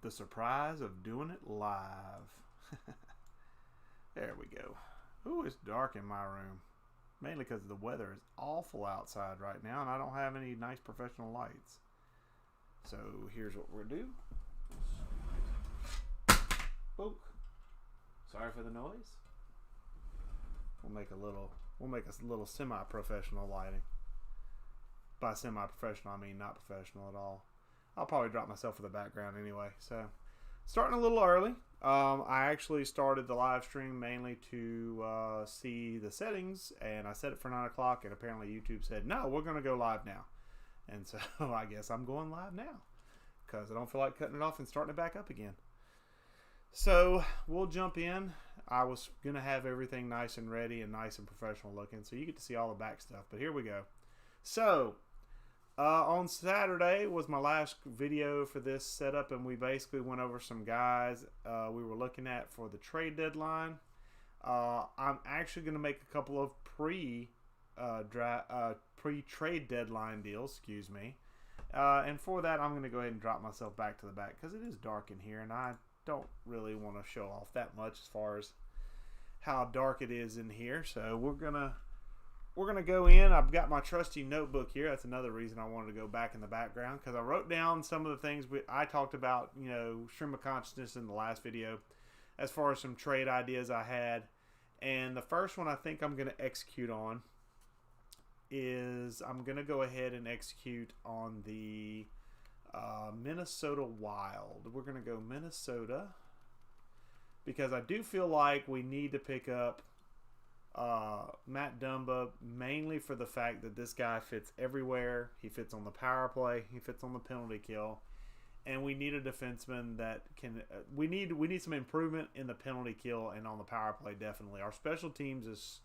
The surprise of doing it live. There we go. Ooh, it's dark in my room. Mainly because the weather is awful outside right now and I don't have any nice professional lights. So here's what we're going to do. Boop. Sorry for the noise. We'll make a little semi-professional lighting. By semi-professional, I mean not professional at all. I'll probably drop myself for the background anyway. So, starting a little early. I actually started the live stream mainly to see the settings, and I set it for 9 o'clock, and apparently YouTube said, no, we're going to go live now. And so, I guess I'm going live now, because I don't feel like cutting it off and starting it back up again. So, we'll jump in. I was going to have everything nice and ready and nice and professional looking, so you get to see all the back stuff, but here we go. So, on Saturday was my last video for this setup, and we basically went over some guys we were looking at for the trade deadline. I'm actually going to make a couple of pre-trade deadline deals, excuse me. And for that, I'm going to go ahead and drop myself back to the back because it is dark in here, and I don't really want to show off that much as far as how dark it is in here. So we're gonna go in. I've got my trusty notebook here. That's another reason I wanted to go back in the background, because I wrote down some of the things I talked about, stream of consciousness in the last video, as far as some trade ideas I had. And the first one I think I'm going to execute on is I'm going to go ahead and execute on the Minnesota Wild. We're going to go Minnesota because I do feel like we need to pick up Matt Dumba, mainly for the fact that this guy fits everywhere. He fits on the power play, he fits on the penalty kill, and we need a defenseman that can. We need some improvement in the penalty kill and on the power play. Definitely, our special teams has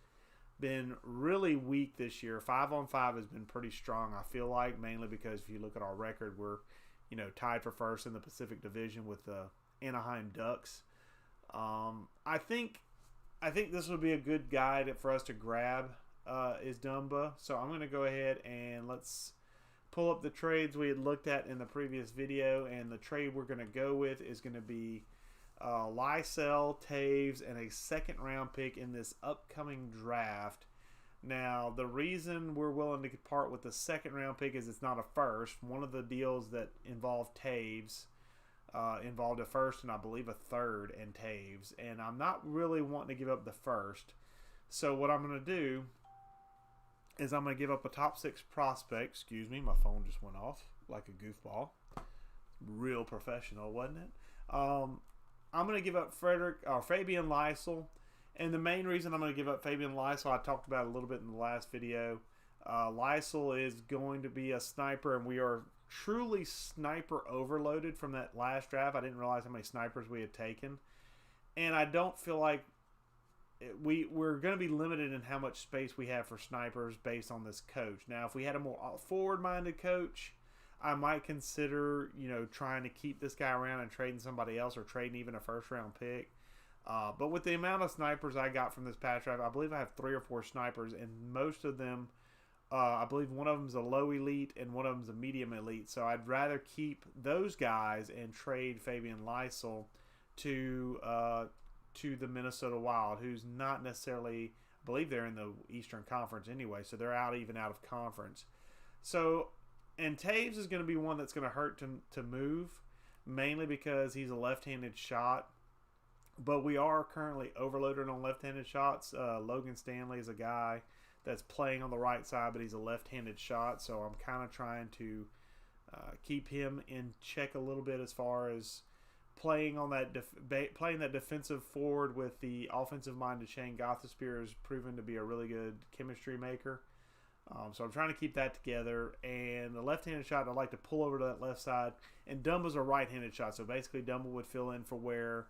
been really weak this year. 5-on-5 has been pretty strong, I feel like, mainly because if you look at our record, we're tied for first in the Pacific Division with the Anaheim Ducks. I think this would be a good guide for us to grab is Dumba. So I'm going to go ahead and let's pull up the trades we had looked at in the previous video. And the trade we're going to go with is going to be Lysell, Taves, and a second round pick in this upcoming draft. Now, the reason we're willing to part with the second round pick is it's not a first. One of the deals that involved Taves involved a first and I believe a third in Taves, and I'm not really wanting to give up the first. So what I'm going to do is I'm going to give up a top 6 prospect. Excuse me, my phone just went off like a goofball. Real professional, wasn't it? I'm going to give up Fabian Lysell, and the main reason I'm going to give up Fabian Lysell, I talked about a little bit in the last video. Lysell is going to be a sniper, and we are truly sniper overloaded from that last draft. I didn't realize how many snipers we had taken, and I don't feel like we're going to be limited in how much space we have for snipers based on this coach. Now, if we had a more forward-minded coach, I might consider trying to keep this guy around and trading somebody else or trading even a first-round pick. But with the amount of snipers I got from this past draft, I believe I have 3 or 4 snipers, and most of them I believe one of them is a low elite and one of them is a medium elite. So I'd rather keep those guys and trade Fabian Lysell to the Minnesota Wild, who's not necessarily, I believe they're in the Eastern Conference anyway, so they're even out of conference. So, and Taves is going to be one that's going to hurt to move, mainly because he's a left-handed shot. But we are currently overloaded on left-handed shots. Logan Stanley is a guy that's playing on the right side, but he's a left-handed shot, so I'm kind of trying to keep him in check a little bit as far as playing on that playing that defensive forward with the offensive-minded Shane Gothisbeer has proven to be a really good chemistry maker. So I'm trying to keep that together. And the left-handed shot, I'd like to pull over to that left side. And Dumba's a right-handed shot, so basically Dumba would fill in for where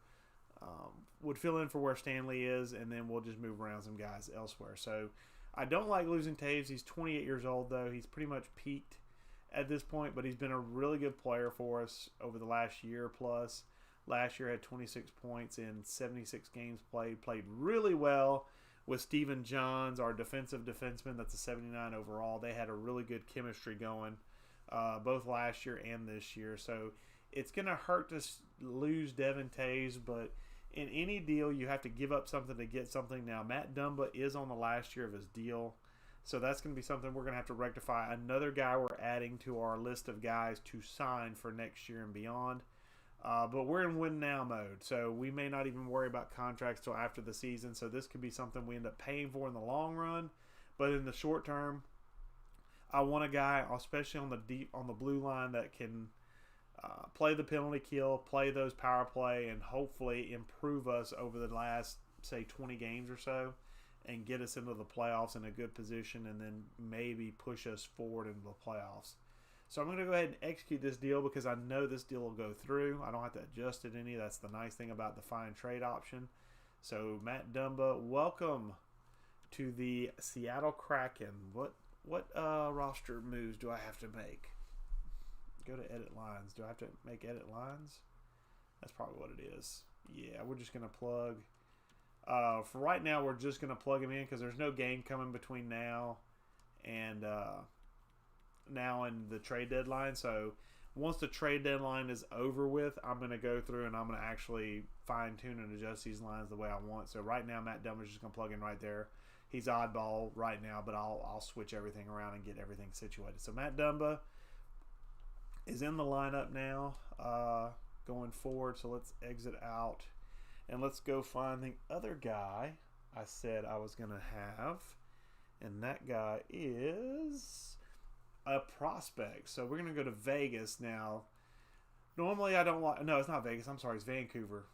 Stanley is, and then we'll just move around some guys elsewhere. So I don't like losing Taves. He's 28 years old, though. He's pretty much peaked at this point, but he's been a really good player for us over the last year plus. Last year had 26 points in 76 games played really well with Stephen Johns, our defensive defenseman. That's a 79 overall. They had a really good chemistry going both last year and this year. So It's going to hurt to lose Devin Taves, but in any deal, you have to give up something to get something. Now, Matt Dumba is on the last year of his deal, so that's going to be something we're going to have to rectify. Another guy we're adding to our list of guys to sign for next year and beyond. But we're in win now mode, so we may not even worry about contracts till after the season. So this could be something we end up paying for in the long run, but in the short term, I want a guy, especially on the blue line, that can play the penalty kill, play those power play, and hopefully improve us over the last, say, 20 games or so, and get us into the playoffs in a good position, and then maybe push us forward into the playoffs. So I'm going to go ahead and execute this deal because I know this deal will go through. I don't have to adjust it any. That's the nice thing about the fine trade option. So Matt Dumba, welcome to the Seattle Kraken. What roster moves do I have to make? Go to edit lines. Do I have to make edit lines? That's probably what it is. Yeah, we're just going to plug. For right now, we're just going to plug him in because there's no game coming between now and the trade deadline. So once the trade deadline is over with, I'm going to go through and I'm going to actually fine tune and adjust these lines the way I want. So right now, Matt Dumba's just going to plug in right there. He's oddball right now, but I'll switch everything around and get everything situated. So Matt Dumba is in the lineup now going forward. So let's exit out and let's go find the other guy I said I was going to have. And that guy is a prospect. So we're going to go to Vegas now. Normally I don't like... No, it's not Vegas. I'm sorry. It's Vancouver.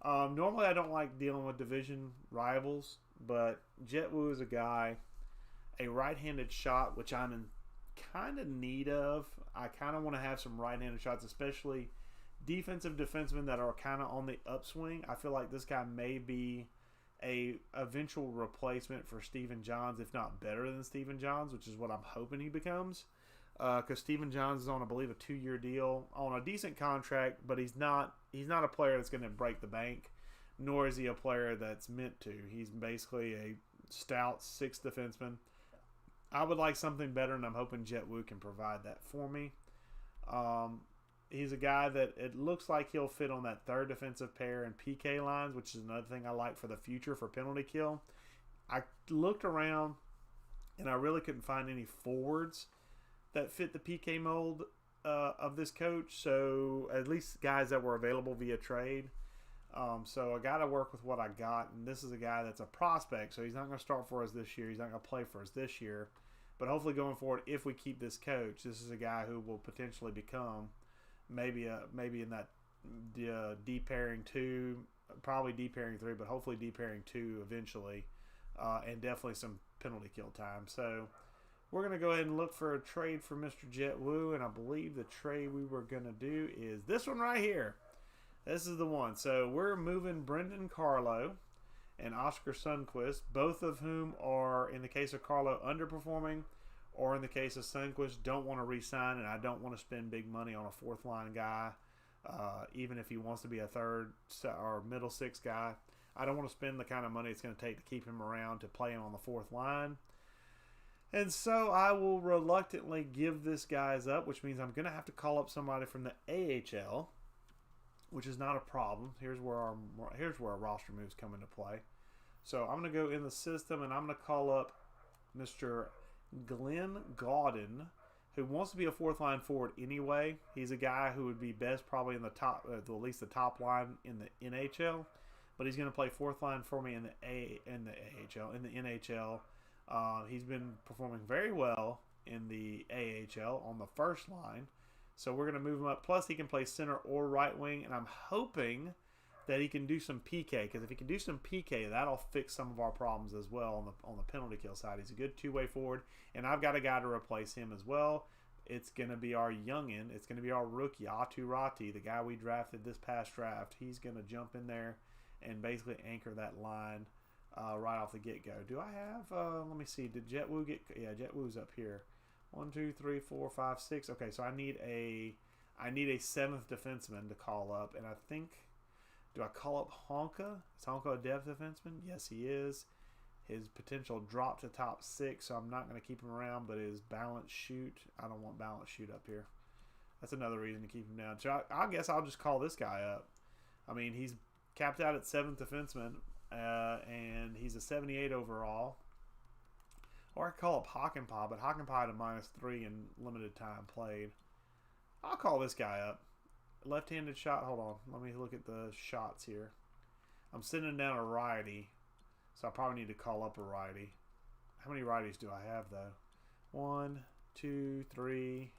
Normally I don't like dealing with division rivals, but Jet Wu is a guy, a right-handed shot, which I'm in kind of need of. I kind of want to have some right-handed shots, especially defensive defensemen that are kind of on the upswing. I feel like this guy may be a eventual replacement for Stephen Johns, if not better than Stephen Johns, which is what I'm hoping he becomes. Because Stephen Johns is on, I believe, a 2-year deal on a decent contract, but he's not a player that's going to break the bank, nor is he a player that's meant to. He's basically a stout 6th defenseman. I would like something better, and I'm hoping Jet Wu can provide that for me. He's a guy that it looks like he'll fit on that third defensive pair and PK lines, which is another thing I like for the future for penalty kill. I looked around, and I really couldn't find any forwards that fit the PK mold of this coach. So at least guys that were available via trade. So I got to work with what I got, and this is a guy that's a prospect, so he's not going to start for us this year. He's not going to play for us this year. But hopefully going forward, if we keep this coach, this is a guy who will potentially become maybe in that D pairing 2, probably D pairing 3, but hopefully D pairing 2 eventually, and definitely some penalty kill time. So we're going to go ahead and look for a trade for Mr. Jet Wu, and I believe the trade we were going to do is this one right here. This is the one. So we're moving Brendan Carlo and Oscar Sundquist, both of whom are, in the case of Carlo, underperforming, or in the case of Sundquist, don't want to re-sign, and I don't want to spend big money on a 4th-line guy, even if he wants to be a 3rd or middle 6 guy. I don't want to spend the kind of money it's going to take to keep him around to play him on the 4th line. And so I will reluctantly give this guys up, which means I'm going to have to call up somebody from the AHL, which is not a problem. Here's where our roster moves come into play. So I'm going to go in the system, and I'm going to call up Mr. Glenn Gaudin, who wants to be a 4th-line forward anyway. He's a guy who would be best probably in the top, at least the top line in the NHL, but he's going to play 4th-line for me in the NHL. He's been performing very well in the AHL on the 1st line. So we're going to move him up. Plus, he can play center or right wing, and I'm hoping that he can do some PK, because if he can do some PK, that'll fix some of our problems as well on the penalty kill side. He's a good 2-way forward, and I've got a guy to replace him as well. It's going to be our youngin. It's going to be our rookie, Atu Rati, the guy we drafted this past draft. He's going to jump in there and basically anchor that line right off the get-go. Do I have, let me see, did Jet Wu get, yeah, Jet Wu's up here. 1, 2, 3, 4, 5, 6. Okay, so I need a 7th defenseman to call up, and I think, do I call up Honka? Is Honka a depth defenseman? Yes, he is. His potential drop to top 6, so I'm not going to keep him around, but his balance shoot, I don't want balance shoot up here. That's another reason to keep him down. So I guess I'll just call this guy up. I mean, he's capped out at 7th defenseman, and he's a 78 overall. Or I could call up Hockenpah, but Hockenpah had a -3 in limited time played. I'll call this guy up. Left-handed shot. Hold on. Let me look at the shots here. I'm sending down a righty, so I probably need to call up a righty. How many righties do I have, though? 1, 2, 3,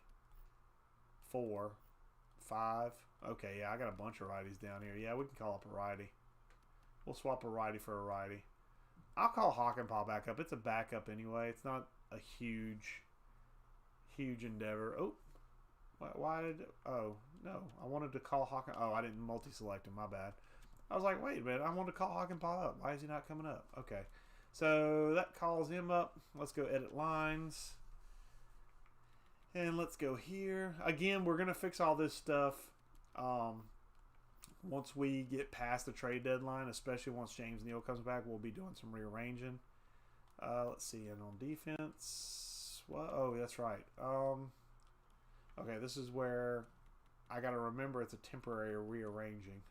4, 5. Okay, yeah, I got a bunch of righties down here. Yeah, we can call up a righty. We'll swap a righty for a righty. I'll call Hockenpah back up. It's a backup anyway. It's not a huge endeavor. Oh, why did... Oh, no. I wanted to call Hockenpah. Oh, I didn't multi-select him. My bad. I was like, wait a minute. I wanted to call Hockenpah up. Why is he not coming up? Okay. So that calls him up. Let's go edit lines. And let's go here. Again, we're going to fix all this stuff once we get past the trade deadline, especially once James Neal comes back. We'll be doing some rearranging. Let's see. And on defense. What? Oh, that's right. Okay, this is where I got to remember it's a temporary rearranging.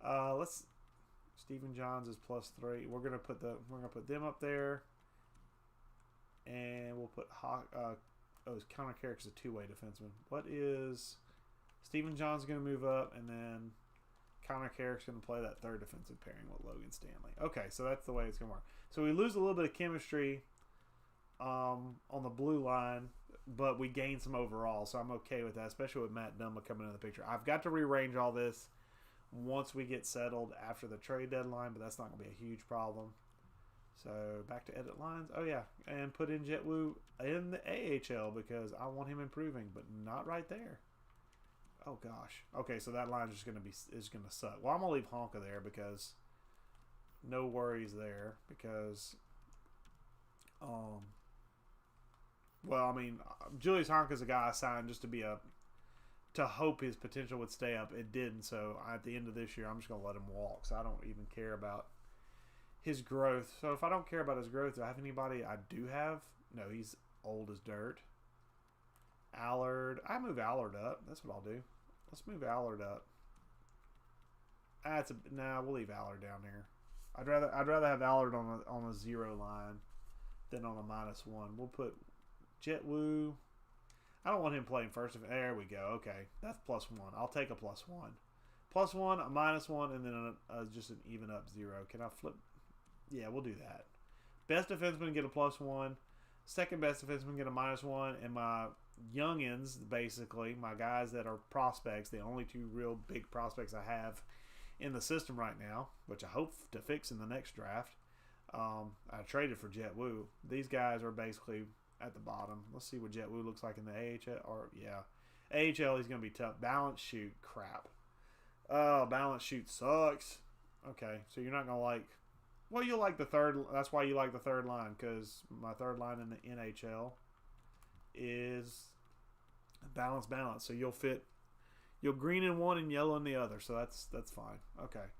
Let's... Stephen Johns is +3. We're gonna put them up there, and we'll put Connor Carrick's a 2-way defenseman. What is Stephen Johns gonna move up, and then Connor Carrick's gonna play that third defensive pairing with Logan Stanley. Okay, so that's the way it's gonna work. So we lose a little bit of chemistry on the blue line, but we gain some overall. So I'm okay with that, especially with Matt Dumba coming into the picture. I've got to rearrange all this once we get settled after the trade deadline, but that's not going to be a huge problem. So back to edit lines. Oh yeah, and put in Jet Wu in the AHL because I want him improving, but not right there. Oh gosh. Okay, so that line is going to suck. Well, I'm going to leave Honka there because no worries there because well, I mean, Julius Honka's a guy I signed just to hope his potential would stay up. It didn't, so at the end of this year, I'm just going to let him walk. So I don't even care about his growth. So if I don't care about his growth, do I have anybody I do have? No, he's old as dirt. Allard. I move Allard up. That's what I'll do. Let's move Allard up. Nah, we'll leave Allard down there. I'd rather have Allard on a 0 line than on a -1. We'll put Jet Wu. I don't want him playing first. There we go. Okay, that's +1. I'll take a +1. +1, a -1, and then just an even up 0. Can I flip? Yeah, we'll do that. Best defenseman get a +1. Second best defenseman get a -1. And my youngins, basically, my guys that are prospects, the only 2 real big prospects I have in the system right now, which I hope to fix in the next draft. I traded for Jet Wu. These guys are basically at the bottom. Let's see what Jet Wu looks like in the AHL. Or yeah, AHL he's gonna be tough. Balance shoot, crap. Oh, balance shoot sucks. Okay, so you're not gonna like. Well, you'll like the third. That's why you like the third line, because my third line in the NHL is balance. So you'll fit. You'll green in one and yellow in the other. So that's fine. Okay.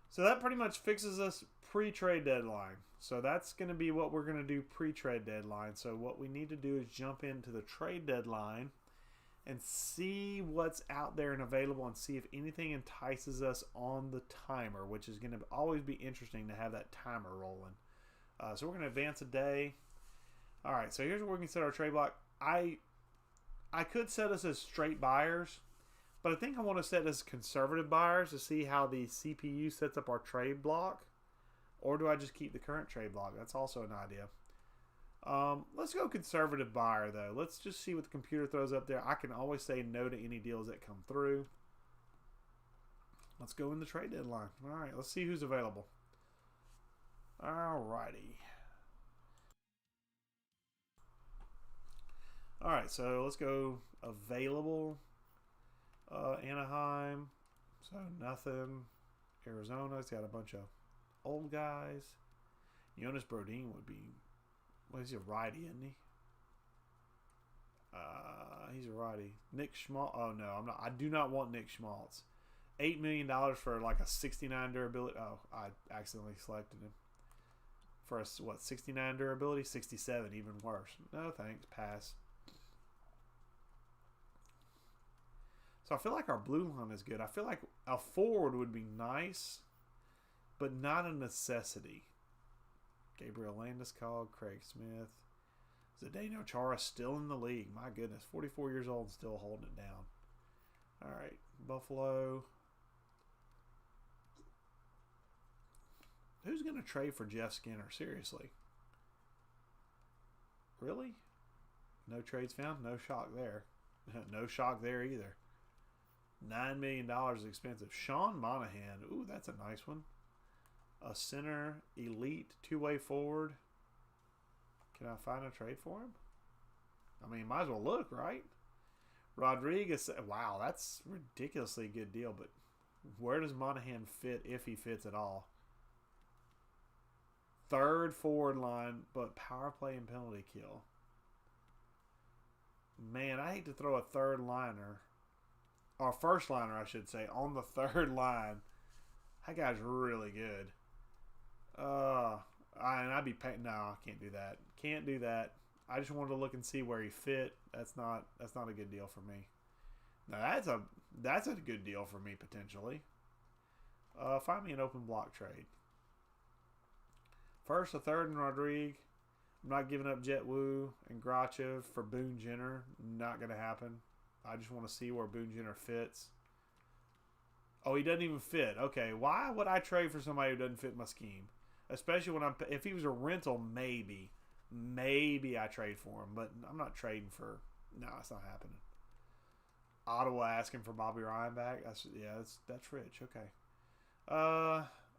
So that pretty much fixes us pre-trade deadline. So that's going to be what we're going to do pre-trade deadline. So what we need to do is jump into the trade deadline and see what's out there and available and see if anything entices us on the timer, which is going to always be interesting to have that timer rolling. So we're going to advance a day. All right, so here's where we can set our trade block. I could set us as straight buyers, but I think I want to set as conservative buyers to see how the CPU sets up our trade block. Or do I just keep the current trade block? That's also an idea. Let's go conservative buyer, though. Let's just see what the computer throws up there. I can always say no to any deals that come through. Let's go in the trade deadline. All right, let's see who's available. All righty. All right, so let's go available. Anaheim. So nothing. Arizona's got a bunch of old guys. Jonas Brodin would be. Well, he's a righty, isn't he? He's a righty. Nick Schmaltz. Oh no, I'm not. I do not want Nick Schmaltz. $8 million for like a 69 durability. Oh, I accidentally selected him for a 69 durability, 67, even worse. No thanks. Pass. So I feel like our blue line is good. I feel like a forward would be nice, but not a necessity. Gabriel Landeskog, Craig Smith. Zdeno Chara still in the league. My goodness, 44 years old and still holding it down. All right, Buffalo. Who's going to trade for Jeff Skinner? Seriously. Really? No trades found? No shock there. No shock there either. $9 million is expensive. Sean Monahan. Ooh, that's a nice one. A center, elite, two-way forward. Can I find a trade for him? I mean, might as well look, right? Rodriguez. Wow, that's a ridiculously good deal. But where does Monahan fit if he fits at all? Third forward line, but power play and penalty kill. Man, I hate to throw a third liner, or first liner, I should say, on the third line. That guy's really good. And I'd be paying. No, I can't do that. Can't do that. I just wanted to look and see where he fit. That's not a good deal for me. Now that's a good deal for me potentially. Find me an open block trade. First, a third, and Rodrigue. I'm not giving up Jet Wu and Grachev for Boone Jenner. Not going to happen. I just want to see where Boone Jenner fits. Oh, he doesn't even fit. Okay, why would I trade for somebody who doesn't fit my scheme? Especially when if he was a rental, maybe I trade for him. But I'm not trading for. No, it's not happening. Ottawa asking for Bobby Ryan back. That's rich. Okay.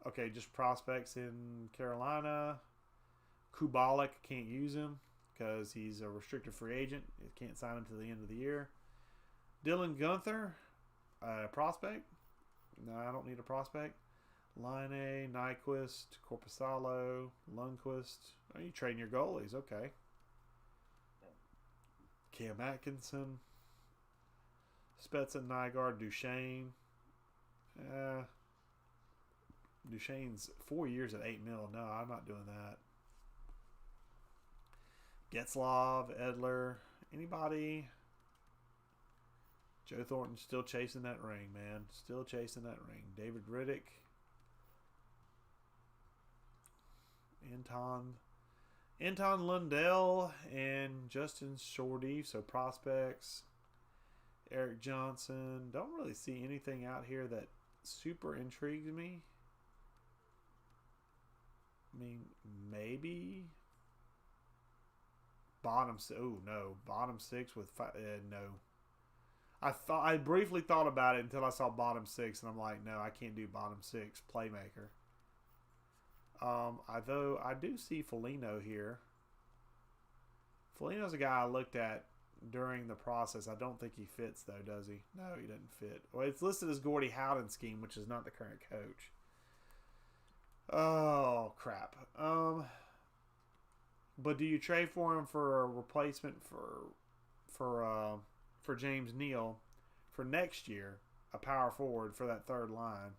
Okay, just prospects in Carolina. Kubalik, can't use him because he's a restricted free agent. You can't sign him to the end of the year. Dylan Gunther, prospect. No, I don't need a prospect. Line, Nyquist, Corpusalo, Lundqvist. Oh, you trading your goalies. Okay. Cam Atkinson. Spezza, Nygaard, Duchesne. Duchesne's 4 years at $8 million. No, I'm not doing that. Getzlov, Edler, anybody? Joe Thornton still chasing that ring, man. Still chasing that ring. David Riddick. Anton Lundell and Justin Shorty. So prospects. Eric Johnson. Don't really see anything out here that super intrigues me. I mean, maybe bottom. Oh no, bottom six with five. No, I briefly thought about it until I saw bottom six, and I'm like, no, I can't do bottom six playmaker. Although I do see Foligno here. Foligno's a guy I looked at during the process. I don't think he fits though, does he? No, he doesn't fit. Well, it's listed as Gordie Howden's scheme, which is not the current coach. Oh crap. But do you trade for him for a replacement for James Neal for next year, a power forward for that third line?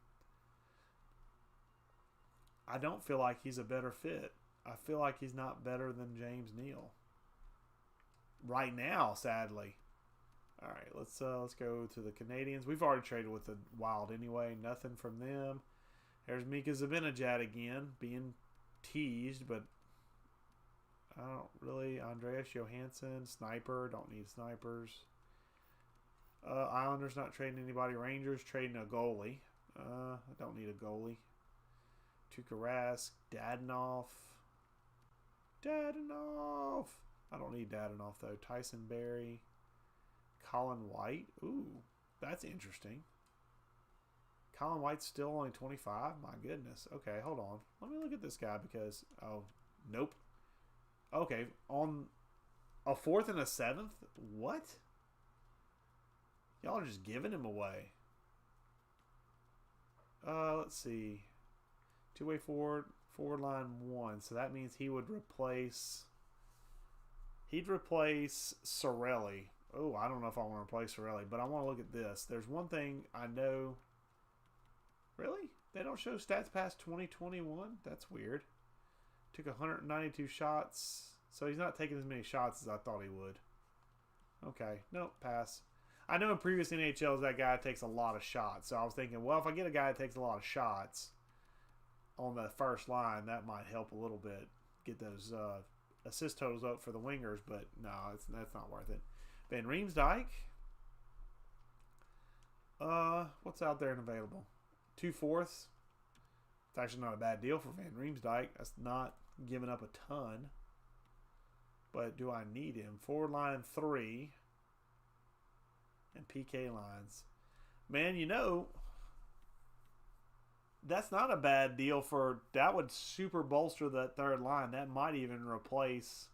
I don't feel like he's a better fit. I feel like he's not better than James Neal right now, sadly. All right, let's go to the Canadians. We've already traded with the Wild anyway. Nothing from them. There's Mika Zibanejad again, being teased, but I don't really. Andreas Johansson, sniper. Don't need snipers. Islanders not trading anybody. Rangers trading a goalie. I don't need a goalie. Tuukka Rask, Dadonov. I don't need Dadonov though. Tyson Berry. Colin White. Ooh, that's interesting. Colin White's still only 25? My goodness. Okay, hold on. Let me look at this guy because... Oh, nope. Okay, on a 4th and a 7th? What? Y'all are just giving him away. Let's see. Two-way forward line 1. So that means he would replace... He'd replace Cirelli. Oh, I don't know if I want to replace Cirelli, but I want to look at this. There's one thing I know... Really? They don't show stats past 2021? That's weird. Took 192 shots. So he's not taking as many shots as I thought he would. Okay. Nope. Pass. I know in previous NHLs that guy takes a lot of shots. So I was thinking, well, if I get a guy that takes a lot of shots on the first line, that might help a little bit. Get those assist totals up for the wingers, but no, that's not worth it. Van Riemsdyk. What's out there and available? 2/4. It's actually not a bad deal for Van Riemsdyk. That's not giving up a ton. But do I need him? Forward line 3. And PK lines. Man, you know, that's not a bad deal for... That would super bolster that third line. That might even replace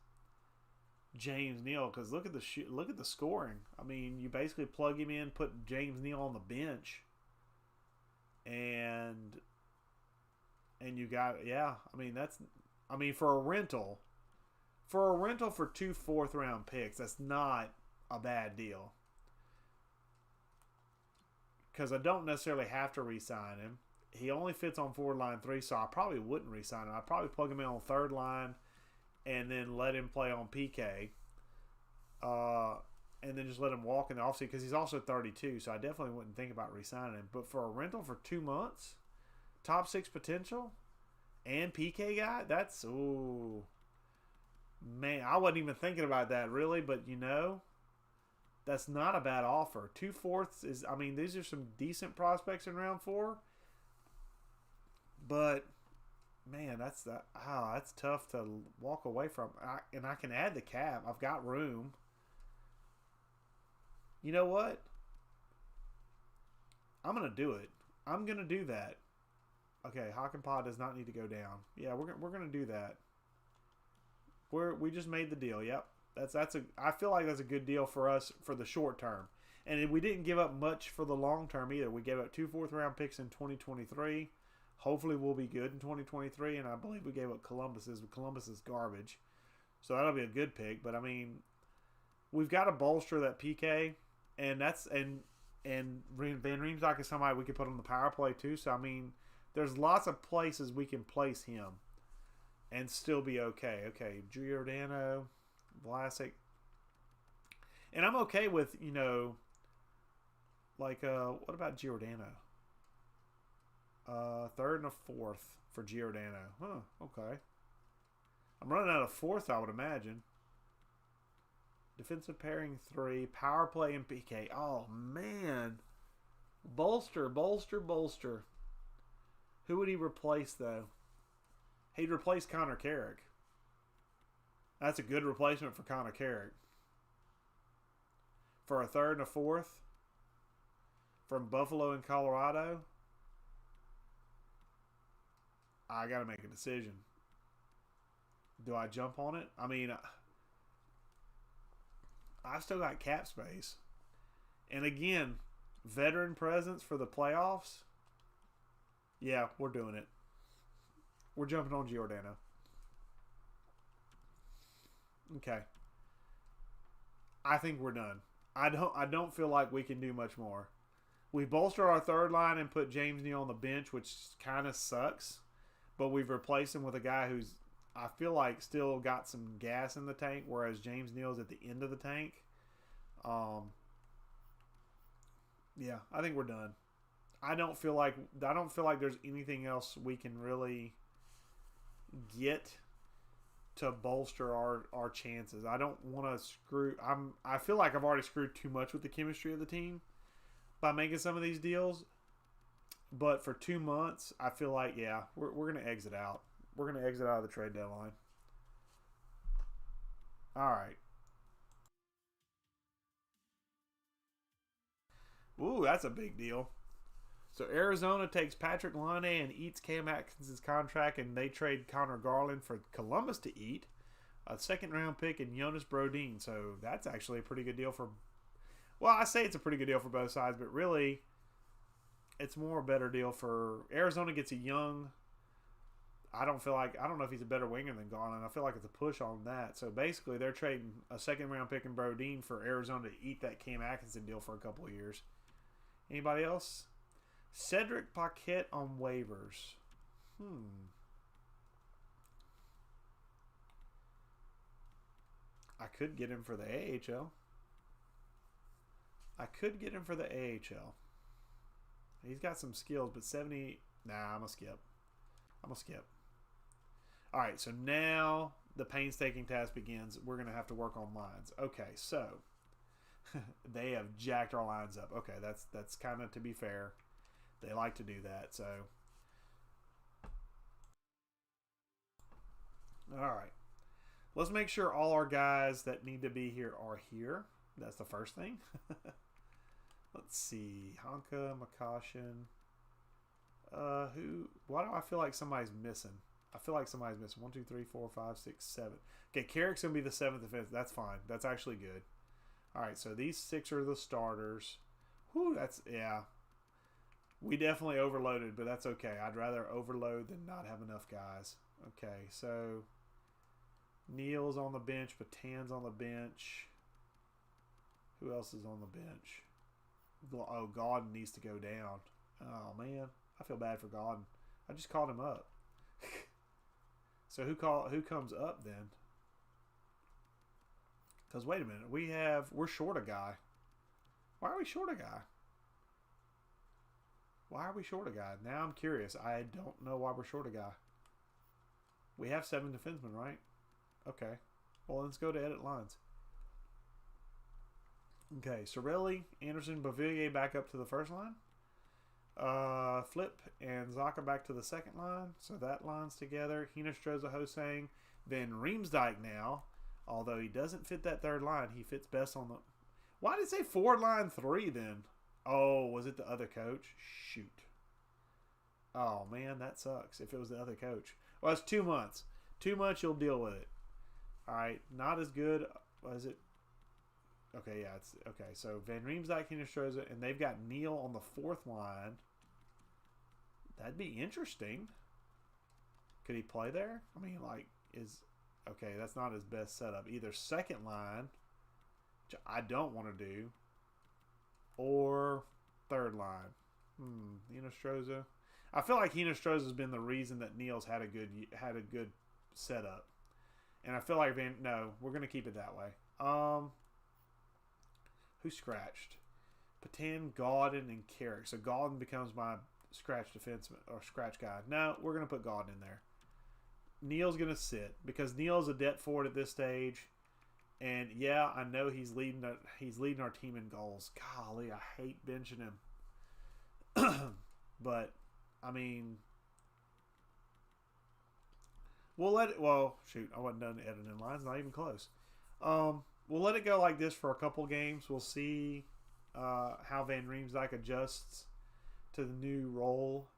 James Neal, because look at the scoring. I mean, you basically plug him in, put James Neal on the bench, and you got, yeah. I mean, for a rental for 2 4th-round picks, that's not a bad deal. Because I don't necessarily have to re-sign him. He only fits on forward line 3, so I probably wouldn't re-sign him. I'd probably plug him in on third line and then let him play on PK. And then just let him walk in the offseason, because he's also 32, so I definitely wouldn't think about re-signing him. But for a rental for 2 months, top 6 potential, and PK guy, that's, ooh. Man, I wasn't even thinking about that, really, but, you know, that's not a bad offer. 2/4 is, I mean, these are some decent prospects in round 4. But, man, that's tough to walk away from. And I can add the cap. I've got room. You know what? I'm going to do it. I'm going to do that. Okay, Hakanpää does not need to go down. Yeah, we're going to do that. We just made the deal. Yep. I feel like that's a good deal for us for the short term. And we didn't give up much for the long term either. We gave up 2 4th-round picks in 2023. Hopefully we'll be good in 2023, and I believe we gave up Columbus's. Columbus is garbage. So that'll be a good pick. But I mean, we've got to bolster that PK, and Van Riemsdyk is somebody we could put on the power play too. So I mean, there's lots of places we can place him and still be okay. Okay, Giordano, Vlasic. And I'm okay with, you know, like, what about Giordano? 3rd and a 4th for Giordano. Huh, okay. I'm running out of 4th, I would imagine. Defensive pairing 3, power play and PK. Oh, man. Bolster. Who would he replace, though? He'd replace Connor Carrick. That's a good replacement for Connor Carrick. For a 3rd and a 4th from Buffalo and Colorado, I got to make a decision. Do I jump on it? I mean, I've still got cap space. And again, veteran presence for the playoffs. Yeah, we're doing it. We're jumping on Giordano. Okay. I think we're done. I don't feel like we can do much more. We bolstered our third line and put James Neal on the bench, which kind of sucks. But we've replaced him with a guy who's, I feel like, still got some gas in the tank, whereas James Neal's at the end of the tank. Yeah, I think we're done. I don't feel like there's anything else we can really get to bolster our chances. I don't want to screw. I feel like I've already screwed too much with the chemistry of the team by making some of these deals. But for 2 months, I feel like, yeah, we're going to exit out. We're going to exit out of the trade deadline. All right. Ooh, that's a big deal. So Arizona takes Patrick Laine and eats Cam Atkinson's contract, and they trade Connor Garland for Columbus to eat a 2nd-round pick and Jonas Brodin. So that's actually a pretty good deal for. Well, I say it's a pretty good deal for both sides, but really, it's more a better deal for Arizona. Gets a young. I don't know if he's a better winger than Garland. I feel like it's a push on that. So basically, they're trading a 2nd-round pick and Brodin for Arizona to eat that Cam Atkinson deal for a couple of years. Anybody else? Cedric Paquette on waivers. I could get him for the AHL. I could get him for the AHL. He's got some skills, but 70. Nah, I'm going to skip. I'm going to skip. All right, so now the painstaking task begins. We're going to have to work on lines. Okay, so they have jacked our lines up. Okay, that's kind of to be fair. They like to do that, so. All right. Let's make sure all our guys that need to be here are here. That's the first thing. Let's see. Honka, Makashin. Why do I feel like somebody's missing? I feel like somebody's missing. 1, 2, 3, 4, 5, 6, 7. Okay, Carrick's going to be the 7th defense. That's fine. That's actually good. All right, so these 6 are the starters. Whew, yeah. We definitely overloaded, but that's okay. I'd rather overload than not have enough guys. Okay, so Neil's on the bench, Batan's on the bench. Who else is on the bench? Oh, Gauden needs to go down. Oh, man. I feel bad for Gauden. I just called him up. So who comes up then? Because wait a minute. We're short a guy. Why are we short a guy? Why are we short a guy? Now I'm curious. I don't know why we're short a guy. We have 7 defensemen, right? Okay. Well, let's go to edit lines. Okay, Sorelli, Anderson, Bavillier back up to the first line. Flip and Zaka back to the second line. So that line's together. Hinostroza, Hosang, Van Riemsdyk now. Although he doesn't fit that third line, he fits best on the... Why did it say forward line 3 then? Oh, was it the other coach? Shoot. Oh, man, that sucks if it was the other coach. Well, it's 2 months. 2 months, you'll deal with it. All right, not as good as it... Okay, yeah, it's... Okay, so Van Riemsdyk, Hinostroza, and they've got Neil on the 4th line. That'd be interesting. Could he play there? I mean, like, is... Okay, that's not his best setup. Either second line, which I don't want to do, or third line. Hinostroza. I feel like Hinostroza has been the reason that Neil's had a good setup, and I feel like we're gonna keep it that way. Who scratched? Patan, Gauden, and Carrick. So Gauden becomes my scratch defenseman or scratch guy. No, we're gonna put Gauden in there. Neil's gonna sit because Neil's a depth forward at this stage, and yeah, I know he's leading our team in goals. Golly, I hate benching him, but I mean, we'll let it. Well, shoot, I wasn't done editing lines. Not even close. We'll let it go like this for a couple games. We'll see how Van Riemsdyk adjusts to the new role.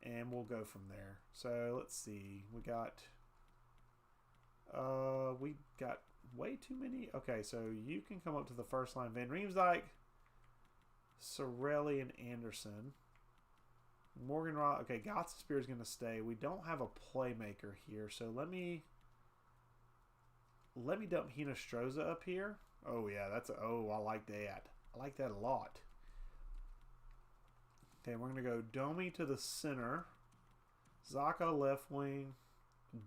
And we'll go from there. So let's see. We got way too many. Okay, so you can come up to the first line. Van Riemsdyk, Sorelli, and Anderson. Morgan Rock. Okay, Gottspear is going to stay. We don't have a playmaker here, so let me dump Hinostroza up here. Oh yeah, I like that. I like that a lot. Okay, we're going to go Domi to the center. Zaka left wing.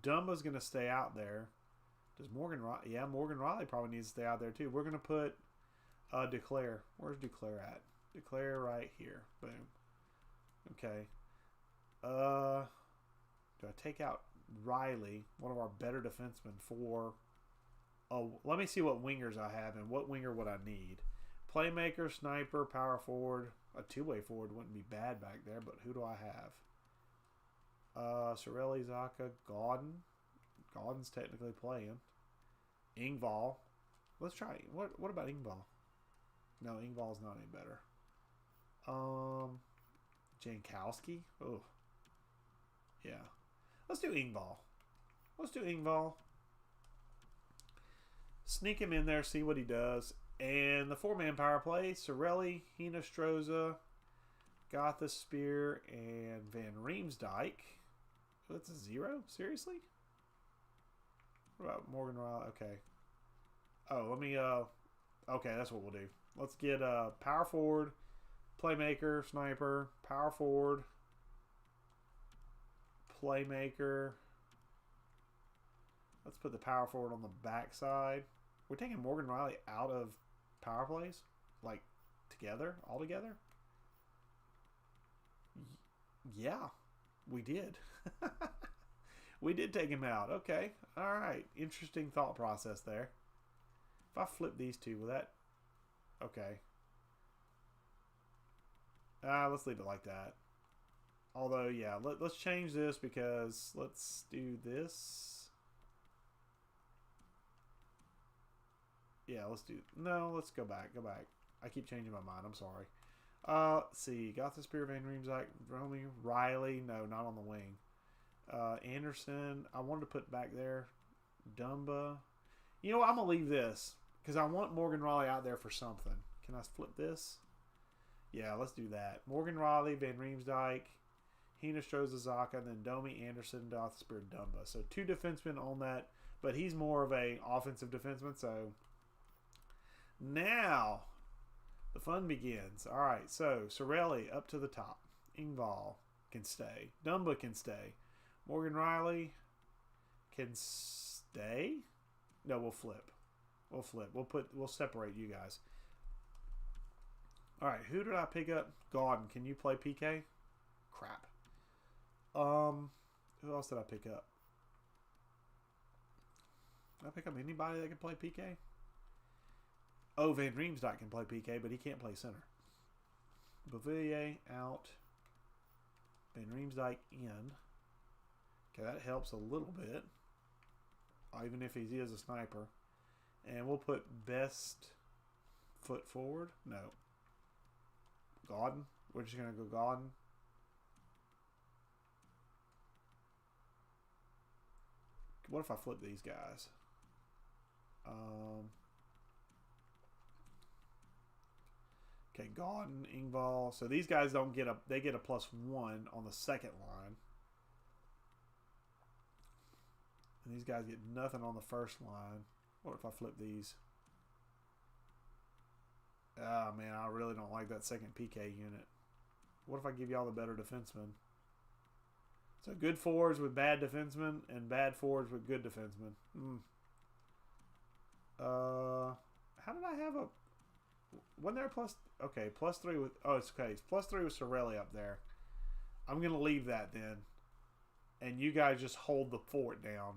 Dumba's going to stay out there. Does Morgan Riley? Yeah, Morgan Riley probably needs to stay out there too. We're going to put Duclair. Where's Duclair at? Duclair right here. Boom. Okay. Do I take out Riley, one of our better defensemen, for... Oh, let me see what wingers I have and what winger would I need. Playmaker, sniper, power forward. A two-way forward wouldn't be bad back there, but who do I have? Sorelli, Zaka, Gauden. Gauden's technically playing. Engvall. Let's try. What about Engvall? No, Engvall's not any better. Jankowski. Oh, yeah. Let's do Engvall. Sneak him in there, see what he does. And the 4-man power play, Sorelli, Hinostroza, Gottspear, and Van Riemsdyk. That's a 0? Seriously? What about Morgan Riley? Okay. Oh, let me, okay, that's what we'll do. Let's get power forward, playmaker, sniper, power forward, playmaker. Let's put the power forward on the backside. We're taking Morgan Riley out of power plays? Like, together, all together? Yeah, we did. We did take him out. Okay. All right. Interesting thought process there. If I flip these two, will that... Okay. Let's leave it like that. Although, yeah, let's change this because let's do this. Yeah, let's do... No, let's go back. Go back. I keep changing my mind. I'm sorry. Let's see. Got the Spear, Van Riemsdyk, Romy, Riley. No, not on the wing. Anderson, I wanted to put back there. Dumba. You know what? I'm going to leave this because I want Morgan Riley out there for something. Can I flip this? Yeah, let's do that. Morgan Riley, Van Riemsdyk, Hina Strozazaka, and then Domi, Anderson, Dothspear, Dumba. So 2 defensemen on that, but he's more of a offensive defenseman. So now the fun begins. All right, so Sorelli up to the top. Engvall can stay. Dumba can stay. Morgan Riley can stay. No, we'll flip. We'll flip. We'll separate you guys. All right, who did I pick up? Gordon, can you play PK? Crap. Who else did I pick up? Did I pick up anybody that can play PK? Oh, Van Riemsdyk can play PK, but he can't play center. Bouvillier out. Van Riemsdyk in. Okay, that helps a little bit. Even if he is a sniper. And we'll put best foot forward. No. Godden. We're just going to go Godden. What if I flip these guys? Okay, Godden, Engvall. So these guys don't get a... They get a +1 on the second line. And these guys get nothing on the first line. What if I flip these? Oh, man, I really don't like that second PK unit. What if I give y'all the better defenseman? So good forwards with bad defensemen and bad forwards with good defensemen. How did I have a... Wasn't there a plus... Okay, +3 with... Oh, it's okay. It's +3 with Sorelli up there. I'm going to leave that then. And you guys just hold the fort down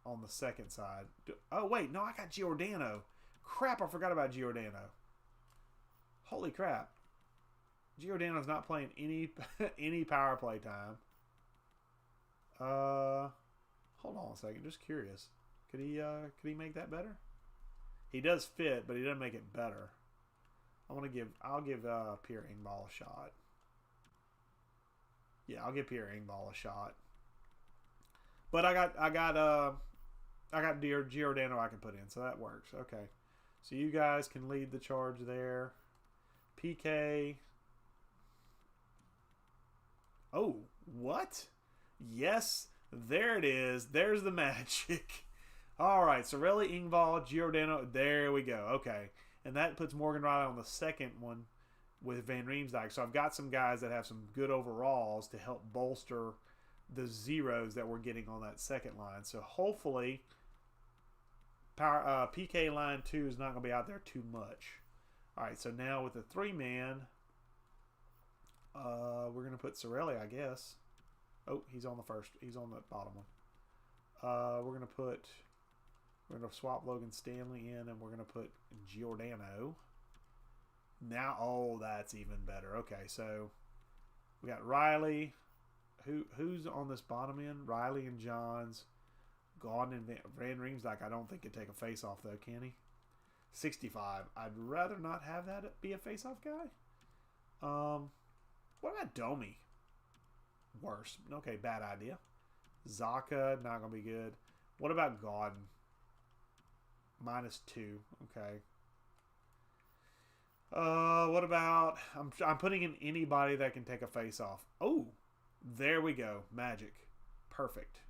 on the second side. Oh, wait. No, I got Giordano. Crap, I forgot about Giordano. Holy crap. Giordano's not playing any power play time. Hold on a second. Just curious. Could he make that better? He does fit, but he doesn't make it better. I'll give Pierre Engvall a shot. Yeah, I'll give Pierre Engvall a shot. But I got Giordano I can put in, so that works. Okay. So you guys can lead the charge there. PK. Oh, what? Yes, there it is. There's the magic. All right, Sorelli, Engvall, Giordano. There we go. Okay. And that puts Morgan Riley on the second one with Van Riemsdyk. So I've got some guys that have some good overalls to help bolster the zeros that we're getting on that second line. So hopefully PK line 2 is not going to be out there too much. All right, so now with the 3-man, we're going to put Sorelli, I guess. Oh, he's on the first. He's on the bottom one. We're going to swap Logan Stanley in, and we're going to put Giordano. Now, oh, that's even better. Okay, so we got Riley. Who's on this bottom end? Riley and Johns. Gone and Van Riemsdyk. I don't think could take a face-off, though, can he? 65. I'd rather not have that be a face-off guy. What about Domi? Worse. Okay, bad idea. Zaka, not going to be good. What about Godden? -2. Okay. What about... I'm putting in anybody that can take a face-off. Oh, there we go. Magic. Perfect.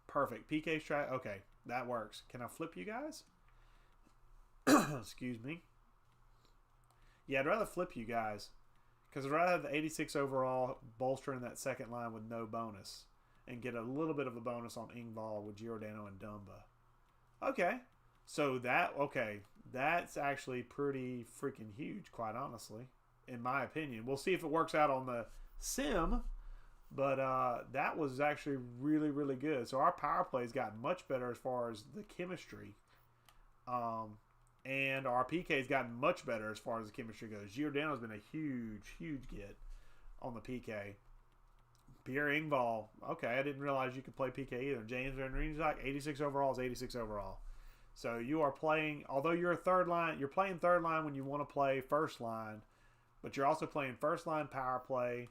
Perfect. PK strat. Okay, that works. Can I flip you guys? Excuse me. Yeah, I'd rather flip you guys. Because I'd rather have the 86 overall bolstering that second line with no bonus. And get a little bit of a bonus on Engvall with Giordano and Dumba. Okay. So that's actually pretty freaking huge, quite honestly, in my opinion. We'll see if it works out on the sim, but that was actually really, really good. So our power play's gotten much better as far as the chemistry. And our PK's gotten much better as far as the chemistry goes. Giordano's been a huge, huge get on the PK. Pierre Engvall, okay, I didn't realize you could play PK either. James Van Riemsdyk, 86 overall is 86 overall. So you are playing, although you're a third line, you're playing third line when you want to play first line, but you're also playing first line power play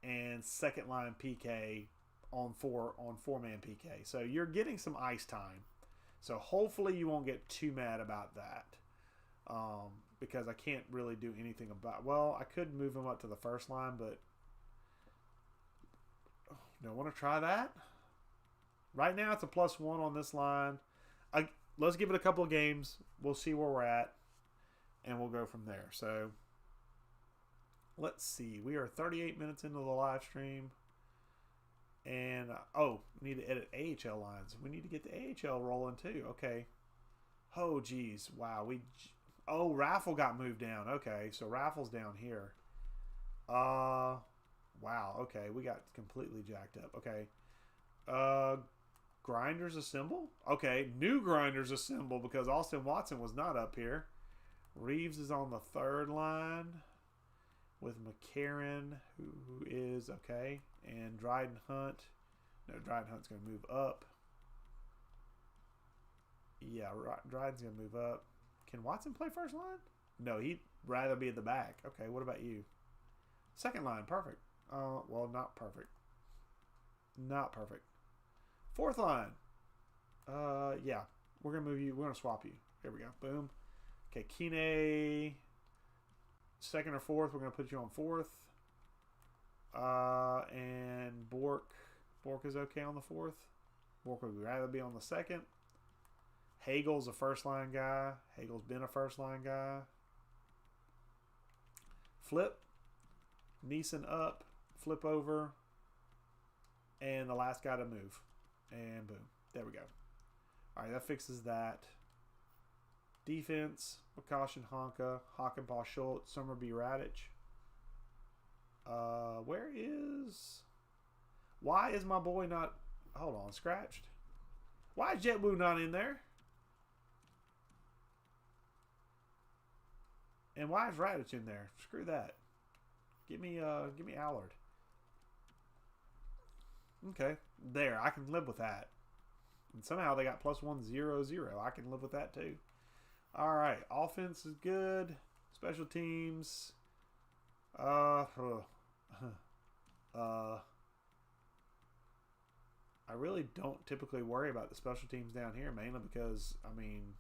and second line PK on four-man PK. So you're getting some ice time. So hopefully you won't get too mad about that, because I can't really do anything about. Well, I could move him up to the first line, but don't want to try that. Right now it's a +1 on this line. Let's give it a couple of games. We'll see where we're at, and we'll go from there. So let's see. We are 38 minutes into the live stream. And, we need to edit AHL lines. We need to get the AHL rolling, too. Okay. Oh, geez. Wow. Raffle got moved down. Okay, so Raffle's down here. Wow. Okay, we got completely jacked up. Okay. Grinders assemble? Okay, new grinders assemble because Austin Watson was not up here. Reeves is on the third line with McCarron, who is, okay, and Dryden Hunt. No, Dryden Hunt's going to move up. Yeah, Dryden's going to move up. Can Watson play first line? No, he'd rather be at the back. Okay, what about you? Second line, perfect. Well, not perfect. Not perfect. Fourth line. Yeah, we're going to move you. We're going to swap you. Here we go. Boom. Okay, Kine, second or fourth. We're going to put you on fourth. And Bork is okay on the fourth. Bork would rather be on the second. Hagel's a first line guy. Hagel's been a first line guy. Flip. Neeson up. Flip over. And the last guy to move. And boom. There we go. All right, that fixes that. Defense. Makashin Honka. Hockenpah Schultz. Summerby Radich. Why is my boy not, hold on, scratched? Why is JetBlue not in there? And why is Radich in there? Screw that. Give me Allard. Okay, there, I can live with that. And somehow they got +1-0-0. I can live with that too. All right, offense is good. Special teams. I really don't typically worry about the special teams down here, mainly because, I mean,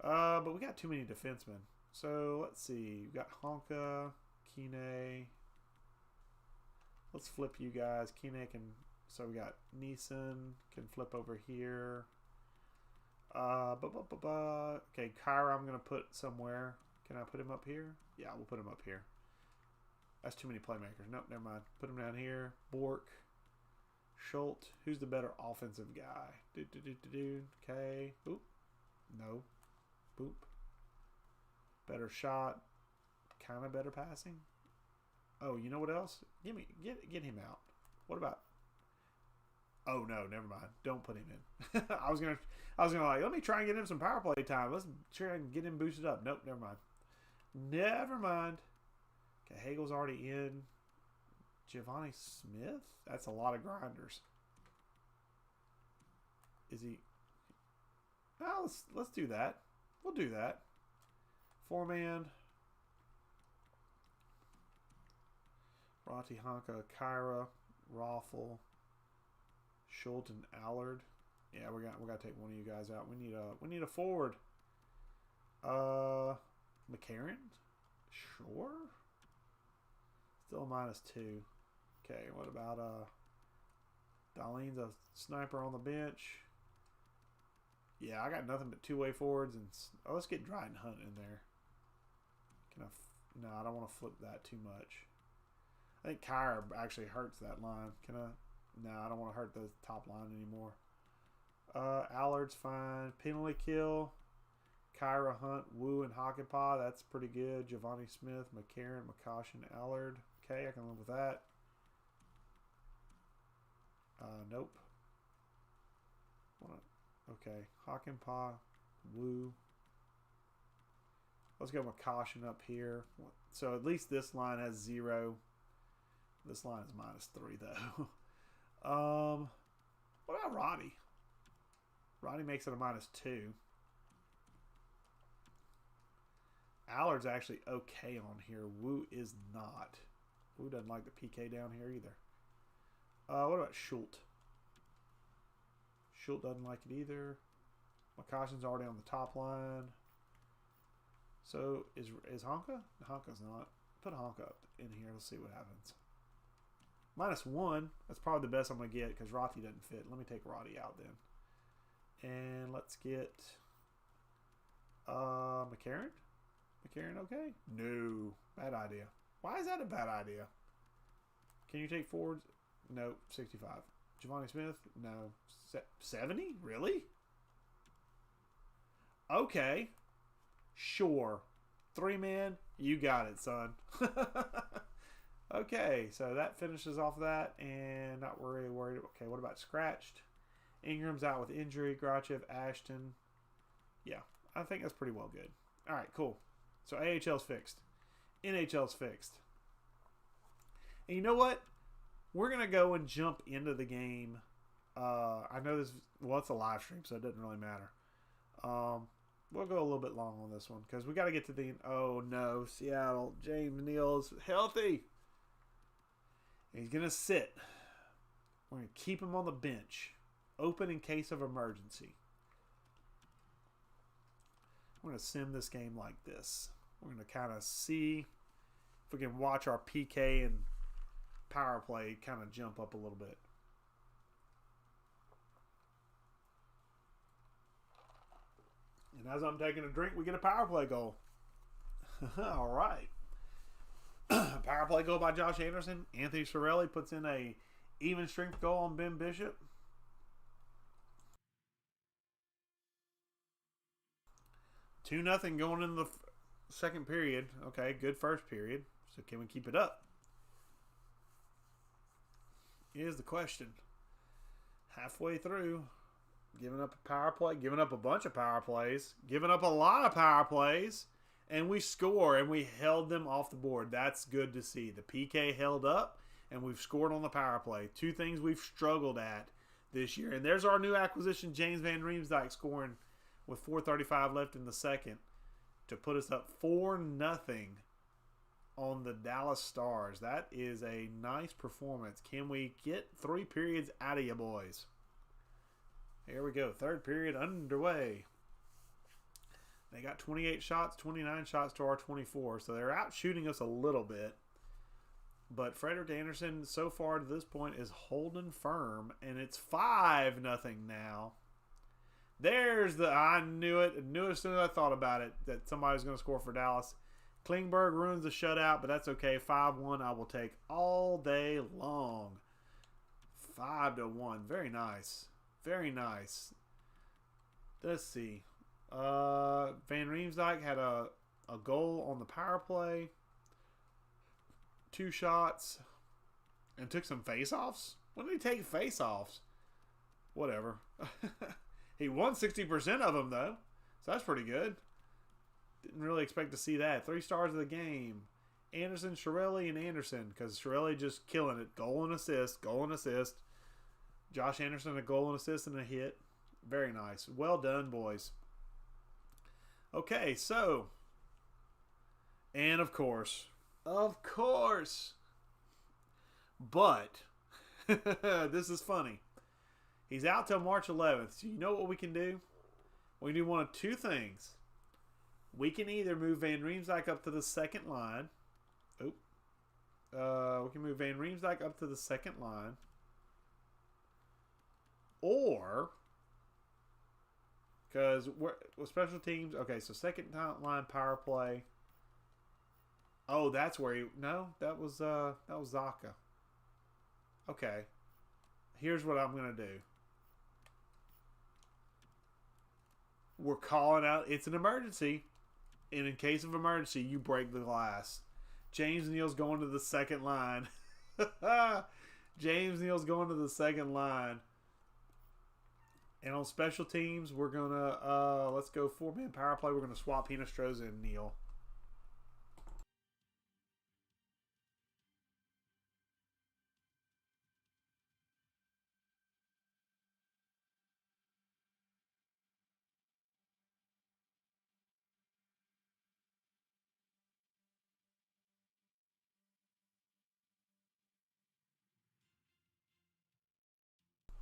but we got too many defensemen. So let's see. We got Honka, Kine. Let's flip you guys. Kine can. So we got Neeson can flip over here. Okay, Kyra I'm gonna put somewhere. Can I put him up here? Yeah, we'll put him up here. That's too many playmakers. Nope, never mind. Put him down here. Bork. Schultz. Who's the better offensive guy? Okay. Oop. No. Boop. Better shot. Kind of better passing. Oh, you know what else? Get him out. What about? Oh no, never mind. Don't put him in. I was gonna like, let me try and get him some power play time. Let's try and get him boosted up. Nope, never mind. Never mind. Okay, Hagel's already in. Giovanni Smith? That's a lot of grinders. Is he? Oh, let's do that. We'll do that. 4-man. Rati Honka, Kyra, Raffle, Schultz, and Allard. Yeah, we gotta take one of you guys out. We need a forward. McCarron? Sure. Still a -2. Okay, what about Darlene's a sniper on the bench. Yeah, I got nothing but two-way forwards, and let's get Dryden Hunt in there. No, I don't want to flip that too much. I think Kyra actually hurts that line. No, I don't want to hurt the top line anymore. Allard's fine. Penalty kill. Kyra Hunt, Wu, and Hockenpah. That's pretty good. Giovanni Smith, McCarron, McCoshin, Allard. Okay, I can live with that. Nope. Okay, Hockenpah, Wu. Let's go McCoshin up here. So at least this line has 0. This line is -3 though. What about Roddy? Roddy makes it a -2. Allard's actually okay on here. Wu is not. Wu doesn't like the PK down here either. What about Schultz? Schultz doesn't like it either. McCoshin's already on the top line. So is Honka? Honka's not. Put Honka up in here. Let's see what happens. -1. That's probably the best I'm going to get because Roddy doesn't fit. Let me take Roddy out then. And let's get McCarron. McCarron okay? No. Bad idea. Why is that a bad idea? Can you take forwards? No. 65. Giovanni Smith? No. 70? Really? Okay. Sure. 3 men? You got it, son. Okay, so that finishes off that, and not really worried. Okay, what about scratched? Ingram's out with injury. Grachev, Ashton. Yeah, I think that's pretty well good. All right, cool. So AHL's fixed. NHL's fixed. And you know what? We're going to go and jump into the game. I know this, well, it's a live stream, so it doesn't really matter. We'll go a little bit long on this one because we got to get to the, oh no, Seattle. James Neal's healthy. He's going to sit. We're going to keep him on the bench. Open in case of emergency. We're going to sim this game like this. We're going to kind of see if we can watch our PK and power play kind of jump up a little bit. And as I'm taking a drink, we get a power play goal. All right. Power play goal by Josh Anderson. Anthony Cirelli puts in a even strength goal on Ben Bishop. 2-0 going into the second period. Okay, good first period. So can we keep it up? Here's the question. Halfway through, giving up a power play, giving up a bunch of power plays, giving up a lot of power plays, and we score, and we held them off the board. That's good to see. The PK held up, and we've scored on the power play. 2 things we've struggled at this year. And there's our new acquisition, James Van Riemsdyk, scoring with 4:35 left in the second to put us up 4-0 on the Dallas Stars. That is a nice performance. Can we get 3 periods out of you boys? Here we go. Third period underway. They got 28 shots, 29 shots to our 24. So they're out shooting us a little bit. But Frederik Andersen, so far to this point, is holding firm. And it's 5-0 now. There's the, I knew it. I knew it as soon as I thought about it that somebody was going to score for Dallas. Klingberg ruins the shutout, but that's okay. 5-1 I will take all day long. 5-1. Very nice. Very nice. Let's see. Van Riemsdyk had a goal on the power play. 2 shots. And took some face-offs? When did he take face-offs? Whatever. He won 60% of them, though. So that's pretty good. Didn't really expect to see that. 3 stars of the game. Anderson, Cirelli, and Anderson. Because Cirelli just killing it. Goal and assist. Goal and assist. Josh Anderson, a goal and assist and a hit. Very nice. Well done, boys. Okay, so. And of course. But. This is funny. He's out till March 11th. So you know what we can do? We can do one of 2 things. We can either move Van Riemsdyk up to the second line. We can move Van Riemsdyk up to the second line. Or, because we're with special teams. Okay, so second line power play. Oh, that's where he. No, that was Zaka. Okay. Here's what I'm gonna do. We're calling out. It's an emergency. And in case of emergency, you break the glass. James Neal's going to the second line. James Neal's going to the second line. And on special teams, we're going to, let's go 4-man power play. We're going to swap Hinostroza and Neal.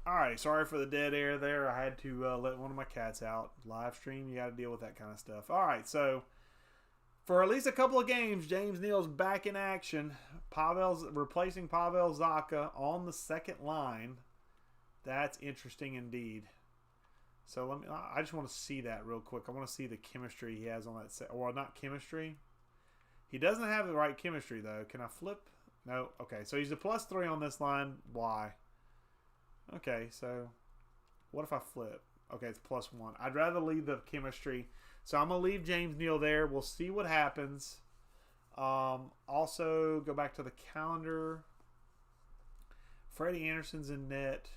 Alright, sorry for the dead air there. I had to let one of my cats out. Live stream, you got to deal with that kind of stuff. Alright, so for at least a couple of games, James Neal's back in action. Pavel's replacing Pavel Zacha on the second line. That's interesting indeed. So I just want to see that real quick. I want to see the chemistry he has on that set. Well, not chemistry. He doesn't have the right chemistry, though. Can I flip? No. Okay, so he's a +3 on this line. Why? Okay, so what if I flip? Okay, it's +1. I'd rather leave the chemistry. So I'm going to leave James Neal there. We'll see what happens. Also, go back to the calendar. Freddie Anderson's in net.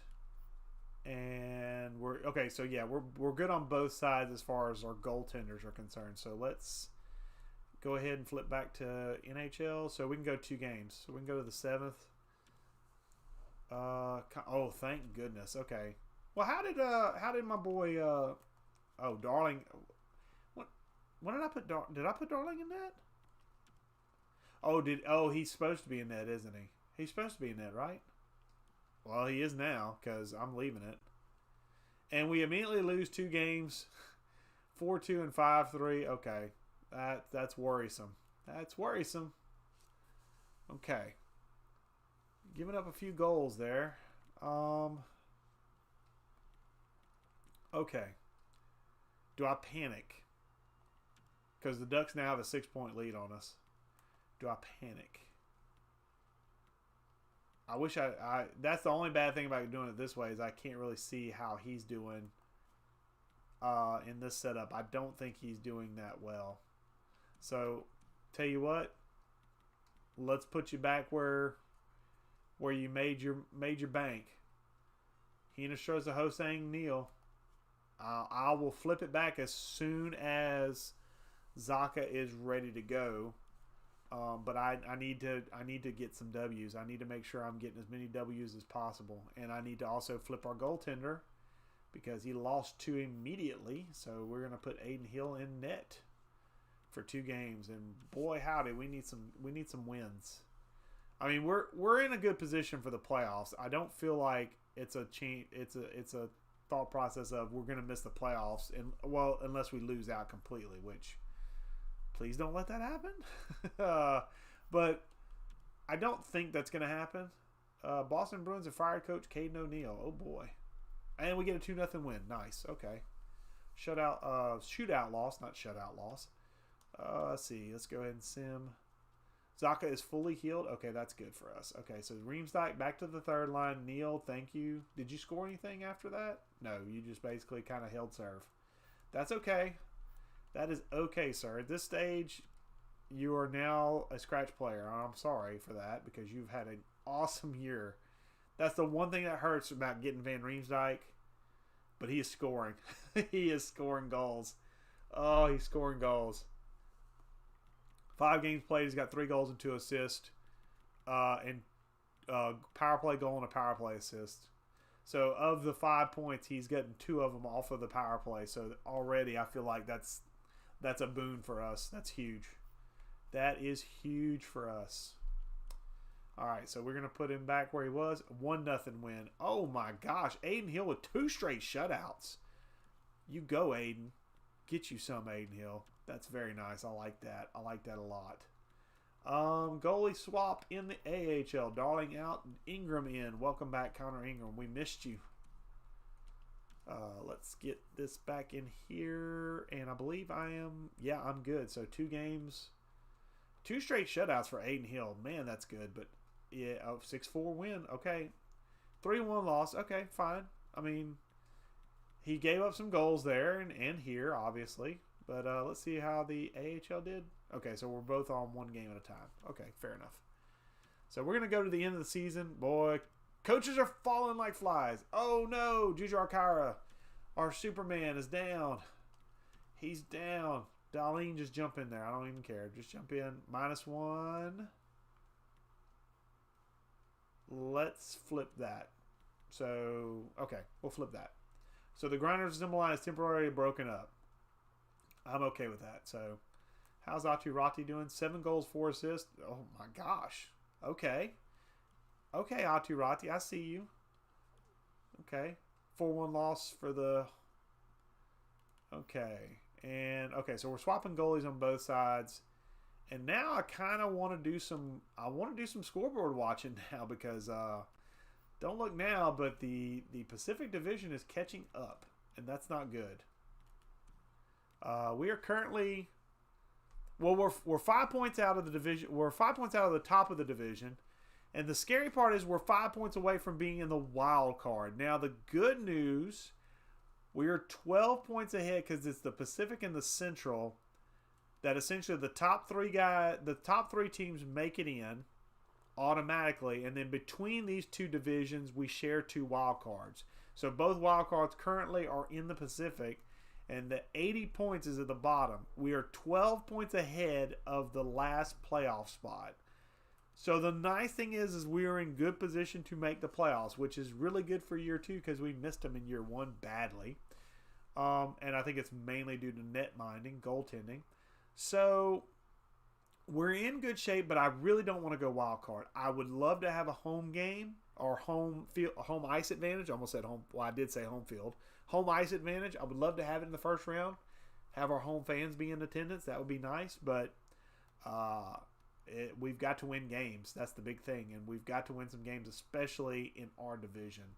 And we're okay, so yeah, we're good on both sides as far as our goaltenders are concerned. So let's go ahead and flip back to NHL. So we can go 2 games. So we can go to the 7th. Oh, thank goodness. Okay. Well, how did my boy Darling, when did I put did I put Darling in net? He's supposed to be in net, isn't he? He's supposed to be in net, right? Well, he is now because I'm leaving it. And we immediately lose 2 games, 4-2 and 5-3. Okay. That's worrisome. That's worrisome. Okay. Giving up a few goals there. Okay. Do I panic? Because the Ducks now have a 6-point lead on us. Do I panic? I wish I that's the only bad thing about doing it this way is I can't really see how he's doing in this setup. I don't think he's doing that well. So, tell you what, let's put you back where you made your bank. Hinostroza Hosang Neal. I will flip it back as soon as Zacha is ready to go. But I need to get some W's. I need to make sure I'm getting as many W's as possible, and I need to also flip our goaltender because he lost 2 immediately. So we're gonna put Aiden Hill in net for 2 games, and boy howdy, we need some wins. I mean, we're in a good position for the playoffs. I don't feel like it's a thought process of we're gonna miss the playoffs, and well, unless we lose out completely, which. Please don't let that happen. But I don't think that's going to happen. Boston Bruins have fired coach Caden O'Neill. Oh, boy. And we get a 2-0 win. Nice. Okay. Shootout loss, not shutout loss. Let's see. Let's go ahead and sim. Zacha is fully healed. Okay, that's good for us. Okay, so Riemsdyk back to the third line. Neal, thank you. Did you score anything after that? No, you just basically kind of held serve. That's okay. That is okay, sir. At this stage, you are now a scratch player. I'm sorry for that because you've had an awesome year. That's the one thing that hurts about getting Van Riemsdyk, but he is scoring. He is scoring goals. Oh, he's scoring goals. 5 games played. He's got 3 goals and 2 assists, and power play goal and a power play assist. So of the 5 points, he's getting 2 of them off of the power play. So already, I feel like that's a boon for us. That's huge. That is huge for us. All right, so we're going to put him back where he was. 1-0 win. Oh, my gosh. Aiden Hill with 2 straight shutouts. You go, Aiden. Get you some, Aiden Hill. That's very nice. I like that. I like that a lot. Goalie swap in the AHL. Darling out, Ingram in. Welcome back, Connor Ingram. We missed you. Let's get this back in here. And I believe I'm good. So 2 games. 2 straight shutouts for Aiden Hill. Man, that's good. But, yeah, 6-4 win. Okay. 3-1 loss. Okay, fine. I mean, he gave up some goals there and here, obviously. But let's see how the AHL did. Okay, so we're both on one game at a time. Okay, fair enough. So we're going to go to the end of the season. Boy, coaches are falling like flies. Oh, no. Juju Arcara, our Superman, is down. He's down. Darlene, just jump in there. I don't even care. Just jump in. -1. Let's flip that. So, okay, we'll flip that. So the Grinders Assembly line is temporarily broken up. I'm okay with that. So, how's Aturati doing? 7 goals, 4 assists. Oh my gosh. Okay. Okay, Aturati, I see you. Okay. 4-1 loss for the... Okay. And, okay, so we're swapping goalies on both sides. And now I kind of want to do some... I want to do some scoreboard watching now because... don't look now, but the Pacific Division is catching up, and that's not good. We are currently, well, we're 5 points out of the division. We're 5 points out of the top of the division, and the scary part is we're 5 points away from being in the wild card. Now the good news, we are 12 points ahead because it's the Pacific and the Central that essentially the top three teams make it in automatically, and then between these two divisions we share 2 wild cards. So both wild cards currently are in the Pacific, and the 80 points is at the bottom. We are 12 points ahead of the last playoff spot. So the nice thing is we are in good position to make the playoffs, which is really good for year 2 because we missed them in year 1 badly. And I think it's mainly due to net minding, goaltending. So we're in good shape, but I really don't want to go wild card. I would love to have a home game or home ice advantage. I almost said home. Well, I did say home field. Home ice advantage. I would love to have it in the first round. Have our home fans be in attendance. That would be nice. But we've got to win games. That's the big thing, and we've got to win some games, especially in our division.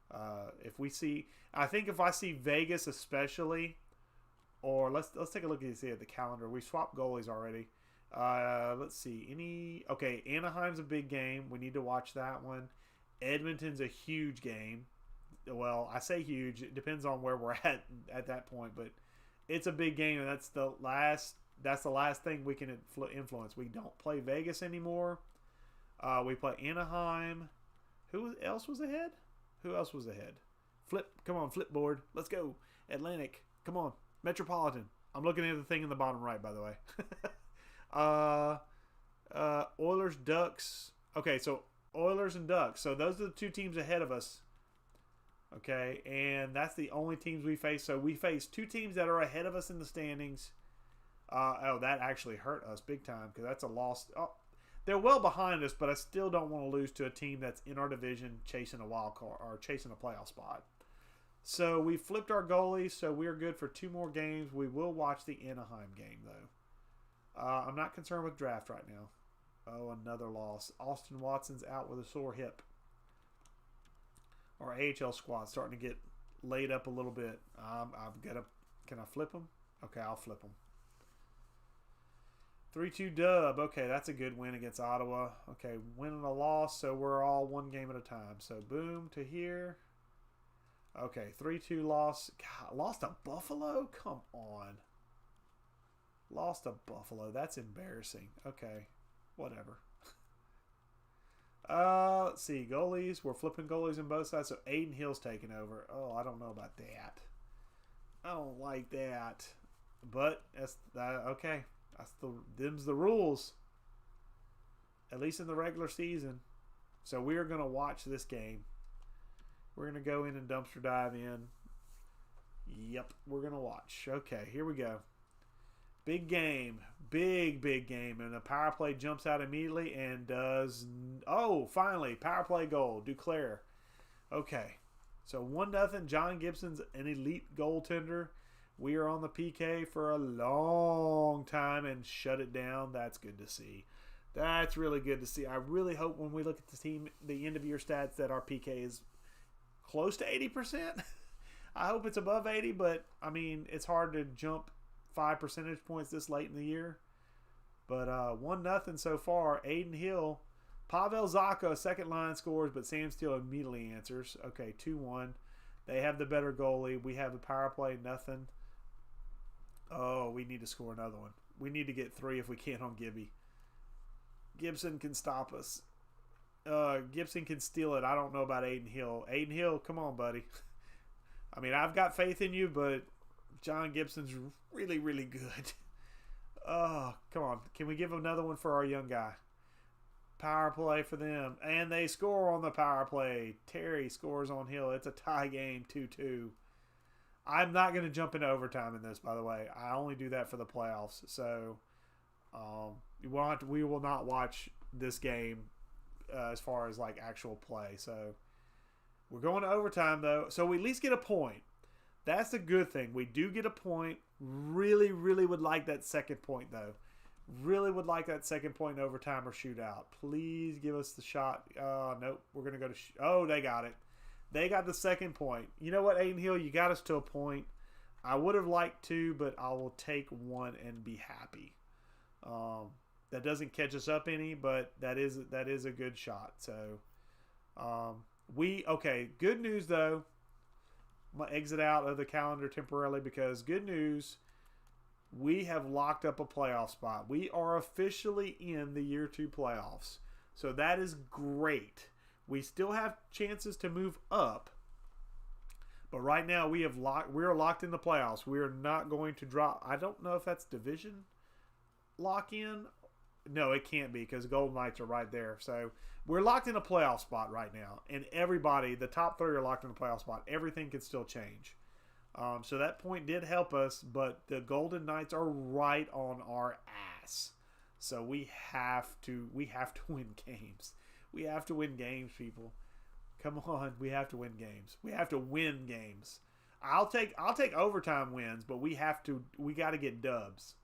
I think if I see Vegas, especially, or let's take a look at the calendar. We swapped goalies already. Let's see. Okay, Anaheim's a big game. We need to watch that one. Edmonton's a huge game. Well, I say huge. It depends on where we're at that point, but it's a big game, and that's the last thing we can influence. We don't play Vegas anymore. We play Anaheim. Who else was ahead? Come on, Flipboard. Let's go. Atlantic. Come on. Metropolitan. I'm looking at the thing in the bottom right, by the way. Oilers, Ducks. Okay, so Oilers and Ducks. So those are the 2 teams ahead of us. Okay, and that's the only teams we face. So we face 2 teams that are ahead of us in the standings. That actually hurt us big time because that's a loss. Oh, they're well behind us, but I still don't want to lose to a team that's in our division chasing a wild card or chasing a playoff spot. So we flipped our goalies, so we're good for 2 more games. We will watch the Anaheim game, though. I'm not concerned with draft right now. Oh, another loss. Austin Watson's out with a sore hip. Our AHL squad's starting to get laid up a little bit. Can I flip them? Okay, I'll flip them. 3-2 dub. Okay, that's a good win against Ottawa. Okay, win and a loss, so we're all 1 game at a time. So boom to here. Okay, 3-2 loss. God, lost to Buffalo? Come on. Lost to Buffalo. That's embarrassing. Okay, whatever. Let's see. Goalies. We're flipping goalies on both sides. So Aiden Hill's taking over. Oh, I don't know about that. I don't like that. But that's okay. Them's the rules. At least in the regular season. So we are going to watch this game. We're going to go in and dumpster dive in. Yep, we're going to watch. Okay, here we go. Big game. Big game. And the power play jumps out immediately and does... Oh, finally. Power play goal. Duclair. Okay. So 1-0. John Gibson's an elite goaltender. We are on the PK for a long time and shut it down. That's good to see. That's really good to see. I really hope when we look at the team, the end of year stats, that our PK is close to 80%. I hope it's above 80, but I mean, it's hard to jump 5 percentage points this late in the year. But 1-0 so far. Aiden Hill. Pavel Zaka, second line, scores, but Sam Steele immediately answers. Okay, 2-1. They have the better goalie. We have the power play, nothing. Oh, we need to score another one. We need to get 3 if we can on Gibby. Gibson can stop us. Gibson can steal it. I don't know about Aiden Hill. Aiden Hill, come on, buddy. I mean, I've got faith in you, but John Gibson's really, really good. Oh, come on. Can we give another one for our young guy? Power play for them. And they score on the power play. Terry scores on Hill. It's a tie game, 2-2. I'm not going to jump into overtime in this, by the way. I only do that for the playoffs. So we will not watch this game as far as like actual play. So we're going to overtime, though. So we at least get a point. That's a good thing. We do get a point. Really, really would like that second point, though. Really would like that second point in overtime or shootout. Please give us the shot. Nope. We're going to go to... Oh, they got it. They got the second point. You know what, Aiden Hill? You got us to a point. I would have liked 2, but I will take 1 and be happy. That doesn't catch us up any, but that is a good shot. So, okay. Good news, though. I'm going to exit out of the calendar temporarily because good news, we have locked up a playoff spot. We are officially in the year 2 playoffs. So that is great. We still have chances to move up. But right now we are locked in the playoffs. We are not going to drop. I don't know if that's division lock in. No, it can't be because Golden Knights are right there. So we're locked in a playoff spot right now. And everybody, the top 3 are locked in a playoff spot. Everything can still change. So that point did help us, but the Golden Knights are right on our ass. So we have to win games. We have to win games, people. Come on, we have to win games. We have to win games. I'll take overtime wins, but we got to get dubs.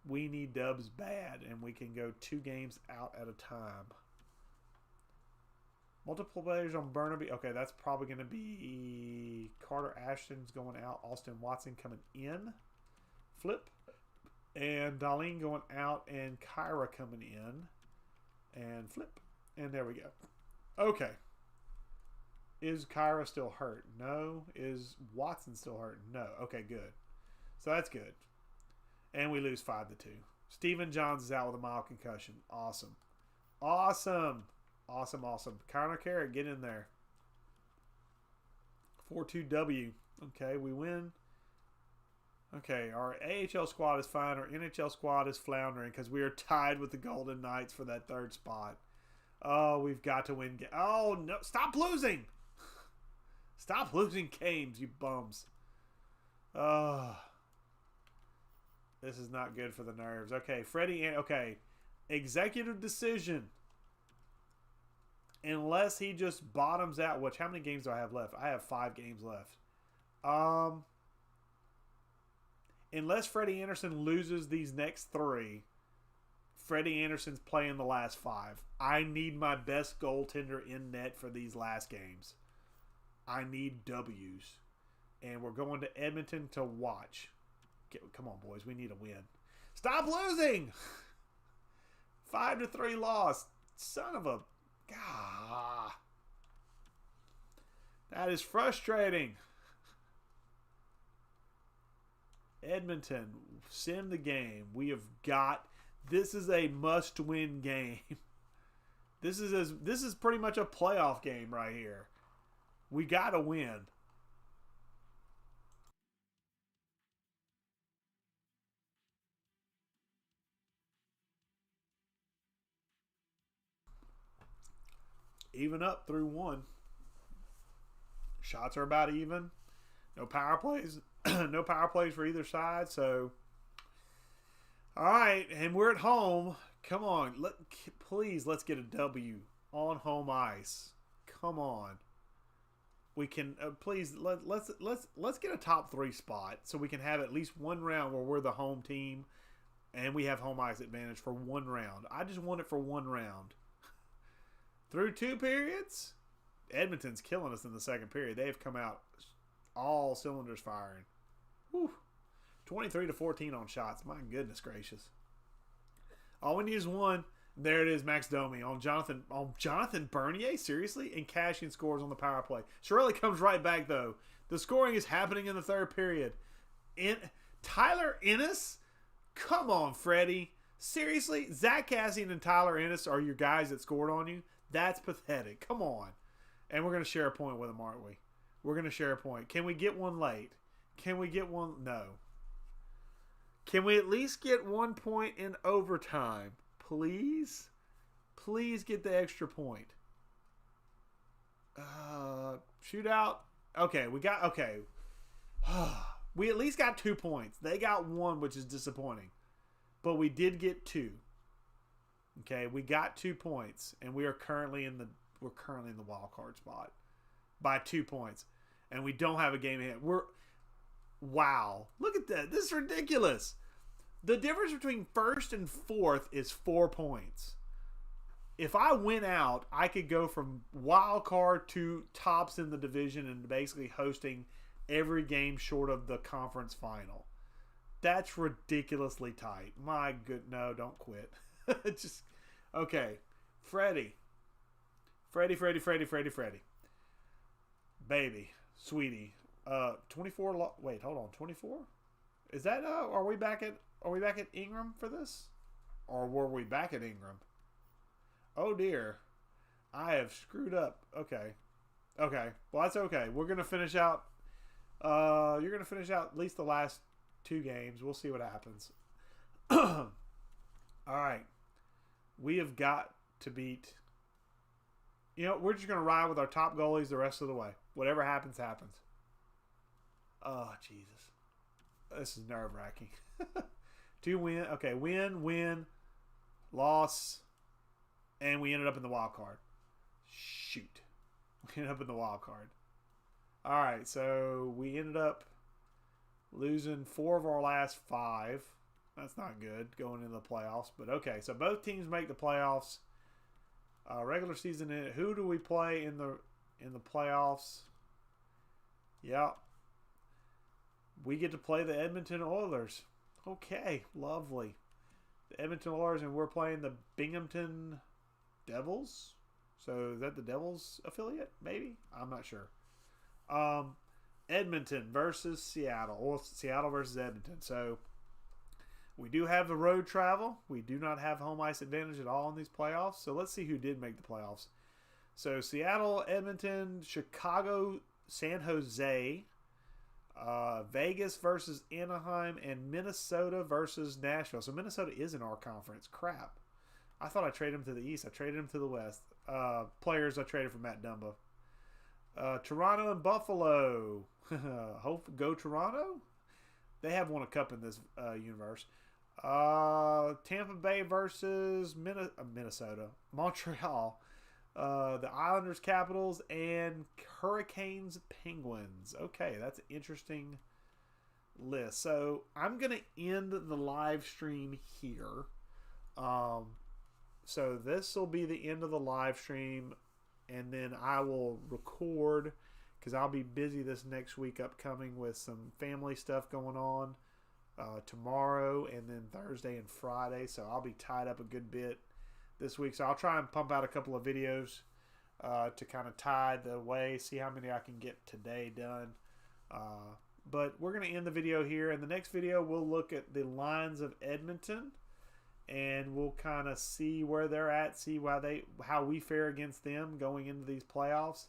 We need dubs bad, and we can go 2 games out at a time. Multiple players on Burnaby. Okay, that's probably going to be Carter Ashton's going out. Austin Watson coming in. Flip. And Darlene going out, and Kyra coming in. And flip. And there we go. Okay. Is Kyra still hurt? No. Is Watson still hurt? No. Okay, good. So that's good. And we lose 5-2. Steven Johns is out with a mild concussion. Awesome. Awesome. Awesome, awesome. Connor Carrick, get in there. 4-2-W. Okay, we win. Okay, our AHL squad is fine. Our NHL squad is floundering because we are tied with the Golden Knights for that 3rd spot. Oh, we've got to win. Oh, no. Stop losing. Stop losing games, you bums. Oh. This is not good for the nerves. Okay, Freddie. Okay, executive decision. Unless he just bottoms out. Which, how many games do I have left? I have 5 games left. Unless Freddie Anderson loses these next 3, Freddie Anderson's playing the last 5. I need my best goaltender in net for these last games. I need W's. And we're going to Edmonton to watch. Come on, boys. We need a win. Stop losing! 5-3 loss. Son of a... God. That is frustrating. Edmonton, send the game. We have got... This is a must-win game. This is pretty much a playoff game right here. We got to win. Even up through 1. Shots are about even. No power plays. No power plays for either side. So, all right, and we're at home. Come on, please, let's get a W on home ice. Come on, we can. Please, let's get a top 3 spot so we can have at least 1 round where we're the home team, and we have home ice advantage for 1 round. I just want it for 1 round. Through 2 periods, Edmonton's killing us in the 2nd period. They've come out all cylinders firing. Whew. 23-14 on shots. My goodness gracious. All we need is 1. There it is, Max Domi on Jonathan Bernier, seriously, and cashing scores on the power play. Shirley comes right back though. The scoring is happening in the third period. Tyler Ennis, come on, Freddie. Seriously, Zach Cassian and Tyler Ennis are your guys that scored on you. That's pathetic. Come on, and we're gonna share a point with them, aren't we? We're gonna share a point. Can we get one late? Can we get one? No. Can we at least get 1 point in overtime? Please? Please get the extra point. Shootout. Okay, okay. We at least got 2 points. They got 1, which is disappointing. But we did get 2. Okay, we got 2 points, and we're currently in the wild card spot by 2 points. And we don't have a game ahead. Wow. Look at that. This is ridiculous. The difference between first and fourth is 4 points. If I win out, I could go from wild card to tops in the division and basically hosting every game short of the conference final. That's ridiculously tight. My good, no, don't quit. Just, okay. Freddie. Baby. Sweetie. 24, wait, hold on, 24? Is that, are we back at Ingram for this? Or were we back at Ingram? Oh dear. I have screwed up. Okay. Well, that's okay. We're going to finish out, you're going to finish out at least the last 2 games. We'll see what happens. All right. We have got to beat, we're just going to ride with our top goalies the rest of the way. Whatever happens, happens. Oh, Jesus. This is nerve-wracking. 2 win. Okay, win, loss, and we ended up in the wild card. Shoot. We ended up in the wild card. All right, so we ended up losing 4 of our last 5. That's not good going into the playoffs, but okay. So both teams make the playoffs. Regular season. Who do we play in the playoffs? Yeah. We get to play the Edmonton Oilers. Okay, lovely. The Edmonton Oilers, and we're playing the Binghamton Devils. So is that the Devils affiliate? Maybe? I'm not sure. Edmonton versus Seattle. Or Seattle versus Edmonton. So we do have the road travel. We do not have home ice advantage at all in these playoffs. So let's see who did make the playoffs. So Seattle, Edmonton, Chicago, San Jose, Vegas versus Anaheim, and Minnesota versus Nashville. So Minnesota is in our conference. Crap. I thought I traded him to the east. I traded him to the west. Players I traded for Matt Dumba. Toronto and Buffalo. Go Toronto. They have won a cup in this universe. Tampa Bay versus Minnesota. Montreal. The Islanders, Capitals, and Hurricanes, Penguins. Okay, that's an interesting list. So I'm going to end the live stream here. So this will be the end of the live stream, and then I will record because I'll be busy this next week upcoming with some family stuff going on tomorrow and then Thursday and Friday. So I'll be tied up a good bit this week. So I'll try and pump out a couple of videos to kind of tide the way, see how many I can get today done. But we're going to end the video here. In the next video, we'll look at the lines of Edmonton, and we'll kind of see where they're at, see how we fare against them going into these playoffs.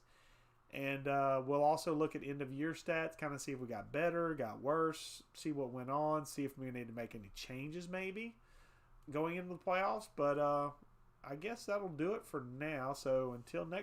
And we'll also look at end-of-year stats, kind of see if we got better, got worse, see what went on, see if we need to make any changes maybe going into the playoffs. But I guess that'll do it for now. So until next